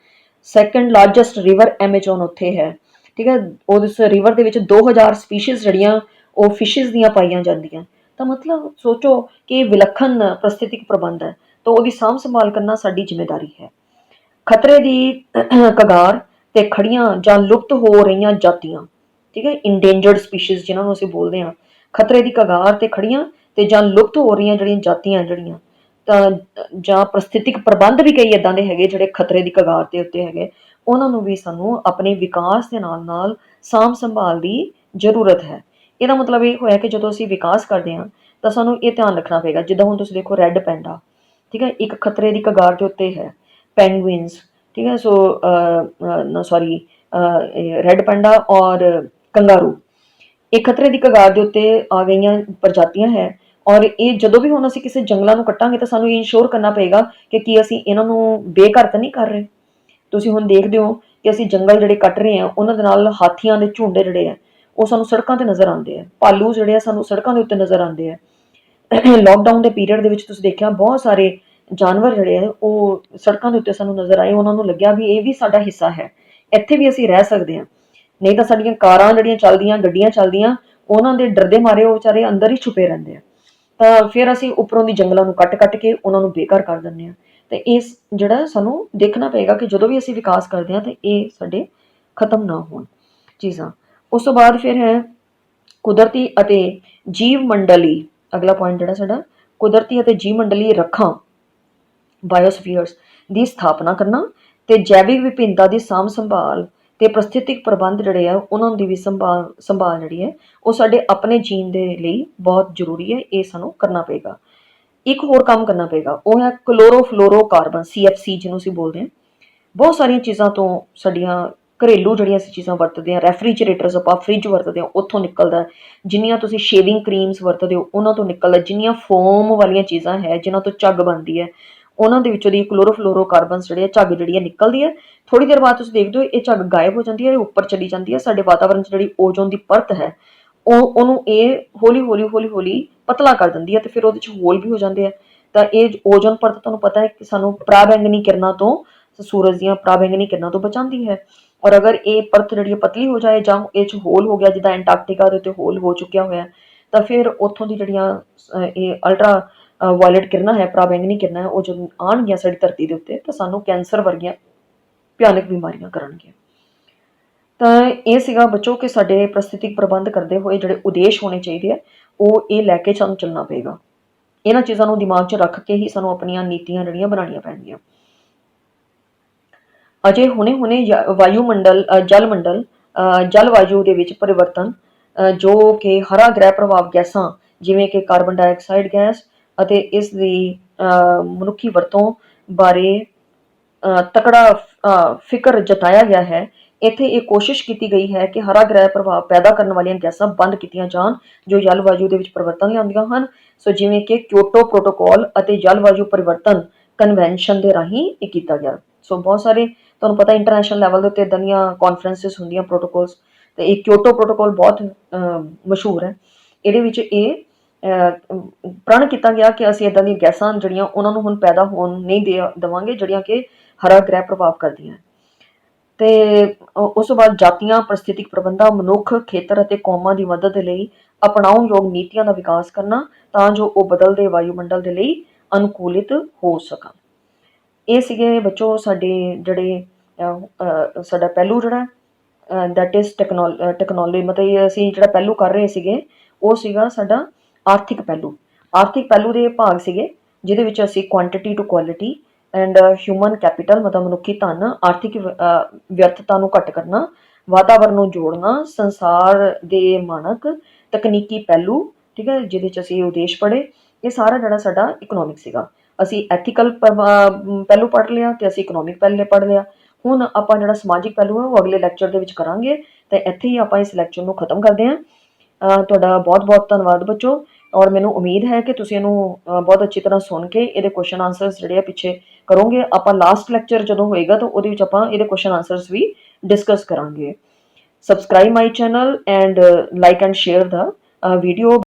ਸੈਕਿੰਡ ਲਾਰਜੈਸਟ ਰਿਵਰ ਐਮਾਜ਼ੋਨ ਉੱਥੇ ਹੈ, ਠੀਕ ਹੈ? ਉਸ ਰਿਵਰ ਦੇ ਵਿੱਚ 2000 ਸਪੀਸ਼ੀਜ਼ ਜਿਹੜੀਆਂ ਉਹ ਫਿਸ਼ਿਜ਼ ਦੀਆਂ ਪਾਈਆਂ ਜਾਂਦੀਆਂ। ਤਾਂ ਮਤਲਬ ਸੋਚੋ ਕਿ ਇਹ ਵਿਲੱਖਣ ਪ੍ਰਸਥਿਤਿਕ ਪ੍ਰਬੰਧ ਹੈ, ਤਾਂ ਉਹਦੀ ਸਾਂਭ ਸੰਭਾਲ ਕਰਨਾ ਸਾਡੀ ਜ਼ਿੰਮੇਵਾਰੀ ਹੈ। ਖਤਰੇ ਦੀ ਕਗਾਰ ਤੇ ਖੜੀਆਂ ਜਾਂ ਲੁਪਤ ਹੋ ਰਹੀਆਂ ਜਾਤੀਆਂ, ਠੀਕ ਹੈ, ਇੰਡੇਂਜਰਡ ਸਪੀਸ਼ੀਜ਼ ਜਿਹਨਾਂ ਨੂੰ ਅਸੀਂ ਬੋਲਦੇ ਹਾਂ, ਖਤਰੇ ਦੀ ਕਗਾਰ ਤੇ ਖੜੀਆਂ ਤੇ ਜਾਂ ਲੁਪਤ ਹੋ ਰਹੀਆਂ ਜਿਹੜੀਆਂ ਜਾਤੀਆਂ ਜਿਹੜੀਆਂ, ਤਾਂ ਜਾਂ ਪ੍ਰਸਥਿਤਿਕ ਪ੍ਰਬੰਧ ਵੀ ਕਈ ਇਦਾਂ ਦੇ ਹੈਗੇ ਜਿਹੜੇ ਖਤਰੇ ਦੀ ਕਗਾਰ ਦੇ ਉੱਤੇ ਹੈਗੇ, ਉਹਨਾਂ ਨੂੰ ਵੀ ਸਾਨੂੰ ਆਪਣੇ ਵਿਕਾਸ ਦੇ ਨਾਲ ਨਾਲ ਸਾਂਭ ਸੰਭਾਲ ਦੀ ਜ਼ਰੂਰਤ ਹੈ। ਇਹਦਾ ਮਤਲਬ ਇਹ ਹੋਇਆ ਕਿ ਜਦੋਂ ਅਸੀਂ ਵਿਕਾਸ ਕਰਦੇ ਹਾਂ ਤਾਂ ਸਾਨੂੰ ਇਹ ਧਿਆਨ ਰੱਖਣਾ ਪਏਗਾ। ਜਿੱਦਾਂ ਹੁਣ ਤੁਸੀਂ ਦੇਖੋ ਰੈੱਡ ਪੈਂਡਾ, ਠੀਕ ਹੈ, ਇੱਕ ਖਤਰੇ ਦੀ ਕਗਾਰ ਦੇ ਉੱਤੇ ਹੈ। ਪੈਂਗੁਇਨਸ, ठीक है, सो सॉरी, ਰੈੱਡ ਪੈਂਡਾ ਔਰ ਕੰਗਾਰੂ ਇਹ ਖਤਰੇ ਦੀ ਕਗਾਰ ਦੇ ਉੱਤੇ ਆ ਗਈਆਂ ਪ੍ਰਜਾਤੀਆਂ ਹੈ। ਔਰ ਇਹ ਜਦੋਂ ਵੀ ਹੁਣ ਅਸੀਂ ਕਿਸੇ ਜੰਗਲਾਂ ਨੂੰ ਕੱਟਾਂਗੇ ਤਾਂ ਸਾਨੂੰ ਇਹ ਇਨਸ਼ੋਰ ਕਰਨਾ ਪਏਗਾ ਕਿ ਕੀ ਅਸੀਂ ਇਹਨਾਂ ਨੂੰ ਬੇਘਰ ਤਾਂ ਨਹੀਂ ਕਰ ਰਹੇ। ਤੁਸੀਂ ਹੁਣ ਦੇਖਦੇ ਹੋ ਕਿ ਅਸੀਂ ਜੰਗਲ ਜਿਹੜੇ ਕੱਟ ਰਹੇ ਹਾਂ ਉਹਨਾਂ ਦੇ ਨਾਲ ਹਾਥੀਆਂ ਦੇ ਝੁੰਡ ਜਿਹੜੇ ਆ ਉਹ ਸਾਨੂੰ ਸੜਕਾਂ ਤੇ ਨਜ਼ਰ ਆਉਂਦੇ ਆ, ਭਾਲੂ ਜਿਹੜੇ ਆ ਸਾਨੂੰ ਸੜਕਾਂ ਦੇ ਉੱਤੇ ਨਜ਼ਰ ਆਉਂਦੇ ਆ। ਲੋਕਡਾਊਨ ਦੇ ਪੀਰੀਅਡ ਦੇ ਵਿੱਚ ਤੁਸੀਂ ਦੇਖਿਆ ਬਹੁਤ ਸਾਰੇ ਜਾਨਵਰ ਜਿਹੜੇ ਆ ਉਹ ਸੜਕਾਂ ਦੇ ਉੱਤੇ ਸਾਨੂੰ ਨਜ਼ਰ ਆਏ। ਉਹਨਾਂ ਨੂੰ ਲੱਗਿਆ ਵੀ ਇਹ ਵੀ ਸਾਡਾ ਹਿੱਸਾ ਹੈ, ਇੱਥੇ ਵੀ ਅਸੀਂ ਰਹਿ ਸਕਦੇ ਹਾਂ। ਨਹੀਂ ਤਾਂ ਸਾਡੀਆਂ ਕਾਰਾਂ ਜਿਹੜੀਆਂ ਚੱਲਦੀਆਂ, ਗੱਡੀਆਂ ਚੱਲਦੀਆਂ, ਉਹਨਾਂ ਦੇ ਡਰਦੇ ਮਾਰੇ ਉਹ ਵਿਚਾਰੇ ਅੰਦਰ ਹੀ ਛੁਪੇ ਰਹਿੰਦੇ ਆ। ਤਾਂ ਫਿਰ ਅਸੀਂ ਉੱਪਰੋਂ ਦੀ ਜੰਗਲਾਂ ਨੂੰ ਕੱਟ ਕੱਟ ਕੇ ਉਹਨਾਂ ਨੂੰ ਬੇਘਰ ਕਰ ਦਿੰਦੇ ਹਾਂ। ਤੇ ਇਸ ਜਿਹੜਾ ਸਾਨੂੰ ਦੇਖਣਾ ਪਏਗਾ ਕਿ ਜਦੋਂ ਵੀ ਅਸੀਂ ਵਿਕਾਸ ਕਰਦੇ ਹਾਂ ਤਾਂ ਇਹ ਸਾਡੇ ਖਤਮ ਨਾ ਹੋਣ ਚੀਜ਼ਾਂ। ਉਸ ਤੋਂ ਬਾਅਦ ਫਿਰ ਹੈ ਕੁਦਰਤੀ ਅਤੇ ਜੀਵ ਮੰਡਲੀ। ਅਗਲਾ ਪੁਆਇੰਟ ਜਿਹੜਾ ਸਾਡਾ ਕੁਦਰਤੀ ਅਤੇ ਜੀਵ ਮੰਡਲੀ ਰੱਖਾਂ, ਬਾਇਓਸਫੀਅਰਸ ਦੀ ਸਥਾਪਨਾ ਕਰਨਾ ਤੇ ਜੈਵਿਕ ਵਿਭਿੰਨਤਾ ਦੀ ਸਾਂਭ ਸੰਭਾਲ ਤੇ ਪ੍ਰਸਥਿਤਿਕ ਪ੍ਰਬੰਧ ਜਿਹੜੇ ਆ ਉਹਨਾਂ ਦੀ ਵੀ ਸੰਭਾਲ ਜਿਹੜੀ ਹੈ ਉਹ ਸਾਡੇ ਆਪਣੇ ਜੀਣ ਦੇ ਲਈ ਬਹੁਤ ਜ਼ਰੂਰੀ ਹੈ। ਇਹ ਸਾਨੂੰ ਕਰਨਾ ਪਏਗਾ। ਇੱਕ ਹੋਰ ਕੰਮ ਕਰਨਾ ਪਏਗਾ, ਉਹ ਹੈ ਕਲੋਰੋਫਲੋਰੋਕਾਰਬਨ, CFC ਜਿਹਨੂੰ ਅਸੀਂ ਬੋਲਦੇ ਹਾਂ। ਬਹੁਤ ਸਾਰੀਆਂ ਚੀਜ਼ਾਂ ਤੋਂ ਸਾਡੀਆਂ ਘਰੇਲੂ ਜਿਹੜੀਆਂ ਅਸੀਂ ਚੀਜ਼ਾਂ ਵਰਤਦੇ ਹਾਂ, ਰੈਫਰੀਜਰੇਟਰਸ ਆਪਾਂ ਫ੍ਰਿਜ ਵਰਤਦੇ ਹਾਂ ਉੱਥੋਂ ਨਿਕਲਦਾ, ਜਿੰਨੀਆਂ ਤੁਸੀਂ ਸ਼ੇਵਿੰਗ ਕਰੀਮਸ ਵਰਤਦੇ ਹੋ ਉਹਨਾਂ ਤੋਂ ਨਿਕਲਦਾ, ਜਿੰਨੀਆਂ ਫੋਮ ਵਾਲੀਆਂ ਚੀਜ਼ਾਂ ਹੈ ਜਿਨ੍ਹਾਂ ਤੋਂ ਝੱਗ ਬਣਦੀ ਹੈ ਉਹਨਾਂ ਦੇ ਵਿੱਚੋਂ ਦੀ ਕਲੋਰੋਫਲੋਰੋਕਾਰਬਨਸ ਜਿਹੜੇ ਆ ਝੱਗ ਜਿਹੜੀ ਹੈ ਨਿਕਲਦੀ ਹੈ। ਥੋੜੀ ਦੇਰ ਬਾਅਦ ਤੁਸੀਂ ਦੇਖਦੇ ਹੋ ਇਹ ਝੱਗ ਗਾਇਬ ਹੋ ਜਾਂਦੀ ਹੈ, ਇਹ ਉੱਪਰ ਚਲੀ ਜਾਂਦੀ ਹੈ। ਸਾਡੇ ਵਾਤਾਵਰਨ 'ਚ ਜਿਹੜੀ ਓਜ਼ੋਨ ਦੀ ਪਰਤ ਹੈ ਉਹਨੂੰ ਇਹ ਹੌਲੀ ਹੌਲੀ ਹੌਲੀ ਹੌਲੀ ਪਤਲਾ ਕਰ ਦਿੰਦੀ ਹੈ ਤੇ ਫਿਰ ਉਹਦੇ 'ਚ ਹੋਲ ਵੀ ਹੋ ਜਾਂਦੇ ਆ। ਤਾਂ ਇਹ ਓਜ਼ੋਨ ਪਰਤ ਤੁਹਾਨੂੰ ਪਤਾ ਹੈ ਕਿ ਸਾਨੂੰ ਪਰਾਬੈਂਗਨੀ ਕਿਰਨਾਂ ਤੋਂ, ਸੂਰਜ ਦੀਆਂ ਪਰਾਬੈਂਗਨੀ ਕਿਰਨਾਂ ਤੋਂ ਬਚਾਉਂਦੀ ਹੈ। ਔਰ ਅਗਰ ਇਹ ਪਰਤ ਜਿਹੜੀ ਪਤਲੀ ਹੋ ਜਾਏ ਜਾਂ ਇਹ 'ਚ ਹੋਲ ਹੋ ਗਿਆ, ਜਿੱਦਾਂ ਐਂਟਾਰਕਟਿਕਾ ਦੇ ਉੱਤੇ ਹੋਲ ਹੋ ਚੁੱਕਿਆ ਹੋਇਆ, ਤਾਂ ਫਿਰ ਉੱਥੋਂ ਦੀ ਜਿਹੜੀਆਂ ਇਹ ਅਲਟਰਾ ਵਾਇਲਟ ਕਿਰਨਾਂ ਹੈ, ਪਰਾਬੈਂਗਨੀ ਕਿਰਨਾਂ ਹੈ, ਉਹ ਜਦੋਂ ਆਉਣਗੀਆਂ ਸਾਡੀ ਧਰਤੀ ਦੇ ਉੱਤੇ ਤਾਂ ਸਾਨੂੰ ਕੈਂਸਰ ਵਰਗੀਆਂ ਭਿਆਨਕ ਬਿਮਾਰੀਆਂ ਕਰਨਗੀਆਂ। ਤਾਂ ਇਹ ਸੀਗਾ ਬੱਚੋ ਕਿ ਸਾਡੇ ਪ੍ਰਸਥਿਤਿਕ ਪ੍ਰਬੰਧ ਕਰਦੇ ਹੋਏ ਜਿਹੜੇ ਉਦੇਸ਼ ਹੋਣੇ ਚਾਹੀਦੇ ਆ ਉਹ ਇਹ ਲੈ ਕੇ ਸਾਨੂੰ ਚੱਲਣਾ ਪਏਗਾ। ਇਹਨਾਂ ਚੀਜ਼ਾਂ ਨੂੰ ਦਿਮਾਗ 'ਚ ਰੱਖ ਕੇ ਹੀ ਸਾਨੂੰ ਆਪਣੀਆਂ ਨੀਤੀਆਂ ਜਿਹੜੀਆਂ ਬਣਾਉਣੀਆਂ ਪੈਣਗੀਆਂ। ਅਜੇ ਹੁਣੇ ਵਾਯੂਮੰਡਲ, ਜਲ ਮੰਡਲ, ਜਲਵਾਯੂ ਦੇ ਵਿੱਚ ਪਰਿਵਰਤਨ ਜੋ ਕਿ ਹਰਾ ਗ੍ਰਹਿ ਪ੍ਰਭਾਵ ਗੈਸਾਂ ਜਿਵੇਂ ਕਿ ਕਾਰਬਨ ਡਾਈਆਕਸਾਈਡ ਗੈਸ ਅਤੇ ਇਸ ਦੀ ਮਨੁੱਖੀ ਵਰਤੋਂ ਬਾਰੇ ਤਕੜਾ ਫਿਕਰ ਜਤਾਇਆ ਗਿਆ ਹੈ। ਇੱਥੇ ਇਹ ਕੋਸ਼ਿਸ਼ ਕੀਤੀ ਗਈ ਹੈ ਕਿ ਹਰਾ ਗ੍ਰਹਿ ਪ੍ਰਭਾਵ ਪੈਦਾ ਕਰਨ ਵਾਲੀਆਂ ਗੈਸਾਂ ਬੰਦ ਕੀਤੀਆਂ ਜਾਣ ਜੋ ਜਲਵਾਯੂ ਦੇ ਵਿੱਚ ਪਰਿਵਰਤਨ ਲਿਆਉਂਦੀਆਂ ਹਨ। ਸੋ ਜਿਵੇਂ ਕਿ ਕਿਓਟੋ ਪ੍ਰੋਟੋਕਾਲ ਅਤੇ ਜਲਵਾਯੂ ਪਰਿਵਰਤਨ ਕਨਵੈਨਸ਼ਨ ਦੇ ਰਾਹੀਂ ਇਹ ਕੀਤਾ ਗਿਆ। ਸੋ ਬਹੁਤ ਸਾਰੇ ਤੁਹਾਨੂੰ ਪਤਾ ਇੰਟਰਨੈਸ਼ਨਲ ਲੈਵਲ ਦੇ ਉੱਤੇ ਇੱਦਾਂ ਦੀਆਂ ਕਾਨਫਰੰਸਿਸ ਹੁੰਦੀਆਂ, ਪ੍ਰੋਟੋਕੋਲਸ, ਤੇ ਇਹ ਕਿਓਟੋ ਪ੍ਰੋਟੋਕਾਲ ਬਹੁਤ ਮਸ਼ਹੂਰ ਹੈ। ਇਹਦੇ ਵਿੱਚ ਇਹ ਪ੍ਰਣ ਕੀਤਾ ਗਿਆ ਕਿ ਅਸੀਂ ਇੱਦਾਂ ਦੀਆਂ ਗੈਸਾਂ ਜਿਹੜੀਆਂ ਉਹਨਾਂ ਨੂੰ ਹੁਣ ਪੈਦਾ ਹੋਣ ਨਹੀਂ ਦੇਵਾਂਗੇ ਜਿਹੜੀਆਂ ਕਿ ਹਰਾ ਗ੍ਰਹਿ ਪ੍ਰਭਾਵ ਕਰਦੀਆਂ। ਤੇ ਉਸ ਤੋਂ ਬਾਅਦ ਜਾਤੀਆਂ, ਪ੍ਰਸਥਿਤਿਕ ਪ੍ਰਬੰਧਾਂ, ਮਨੁੱਖ, ਖੇਤਰ ਅਤੇ ਕੌਮਾਂ ਦੀ ਮਦਦ ਦੇ ਲਈ ਅਪਣਾਉਣਯੋਗ ਨੀਤੀਆਂ ਦਾ ਵਿਕਾਸ ਕਰਨਾ ਤਾਂ ਜੋ ਉਹ ਬਦਲਦੇ ਵਾਯੂਮੰਡਲ ਦੇ ਲਈ ਅਨੁਕੂਲਿਤ ਹੋ ਸਕਣ। ਇਹ ਸੀਗੇ ਬੱਚੋ ਸਾਡੇ ਜਿਹੜੇ ਸਾਡਾ ਪਹਿਲੂ ਜਿਹੜਾ ਦੈਟ ਇਜ਼ ਟੈਕਨੋਲੋਜੀ, ਮਤਲਬ ਅਸੀਂ ਜਿਹੜਾ ਪਹਿਲੂ ਕਰ ਰਹੇ ਸੀਗੇ ਉਹ ਸੀਗਾ ਸਾਡਾ ਆਰਥਿਕ ਪਹਿਲੂ। ਆਰਥਿਕ ਪਹਿਲੂ ਦੇ ਭਾਗ ਸੀਗੇ ਜਿਹਦੇ ਵਿੱਚ ਅਸੀਂ quantity to quality and human capital, ਮਤਲਬ ਮਨੁੱਖੀ ਧਨ, ਆਰਥਿਕ ਵਿਅਰਥਤਾ ਨੂੰ ਘੱਟ ਕਰਨਾ, ਵਾਤਾਵਰਨ ਨੂੰ ਜੋੜਨਾ, ਸੰਸਾਰ ਦੇ ਮਾਨਕ, ਤਕਨੀਕੀ ਪਹਿਲੂ, ਠੀਕ ਹੈ, ਜਿਹਦੇ 'ਚ ਅਸੀਂ ਉਦੇਸ਼ ਪੜ੍ਹੇ। ਇਹ ਸਾਰਾ ਜਿਹੜਾ ਸਾਡਾ ਇਕਨੋਮਿਕ ਸੀਗਾ। ਅਸੀਂ ਐਥੀਕਲ ਪਹਿਲੂ ਪੜ੍ਹ ਲਿਆ ਤੇ ਅਸੀਂ ਇਕਨੋਮਿਕ ਪਹਿਲੇ ਪੜ੍ਹ ਲਿਆ। ਹੁਣ ਆਪਾਂ ਜਿਹੜਾ ਸਮਾਜਿਕ ਪਹਿਲੂ ਹੈ ਉਹ ਅਗਲੇ ਲੈਕਚਰ ਦੇ ਵਿੱਚ ਕਰਾਂਗੇ। ਤੇ ਇੱਥੇ ਹੀ ਆਪਾਂ ਇਸ ਲੈਕਚਰ ਨੂੰ ਖਤਮ ਕਰਦੇ ਹਾਂ। ਤੁਹਾਡਾ ਬਹੁਤ ਬਹੁਤ ਧੰਨਵਾਦ ਬੱਚੋ। ਔਰ ਮੈਨੂੰ ਉਮੀਦ ਹੈ ਕਿ ਤੁਸੀਂ ਇਹਨੂੰ ਬਹੁਤ ਅੱਛੀ ਤਰ੍ਹਾਂ ਸੁਣ ਕੇ ਇਹਦੇ ਕੁਐਸਚਨ ਆਨਸਰਸ ਜਿਹੜੇ ਆ ਪਿੱਛੇ ਕਰੋਗੇ। ਆਪਾਂ ਲਾਸਟ ਲੈਕਚਰ ਜਦੋਂ ਹੋਏਗਾ ਤਾਂ ਉਹਦੇ ਵਿੱਚ ਆਪਾਂ ਇਹਦੇ ਕੁਐਸਚਨ ਆਨਸਰਸ ਵੀ ਡਿਸਕਸ ਕਰਾਂਗੇ। Subscribe my channel and like and share the video.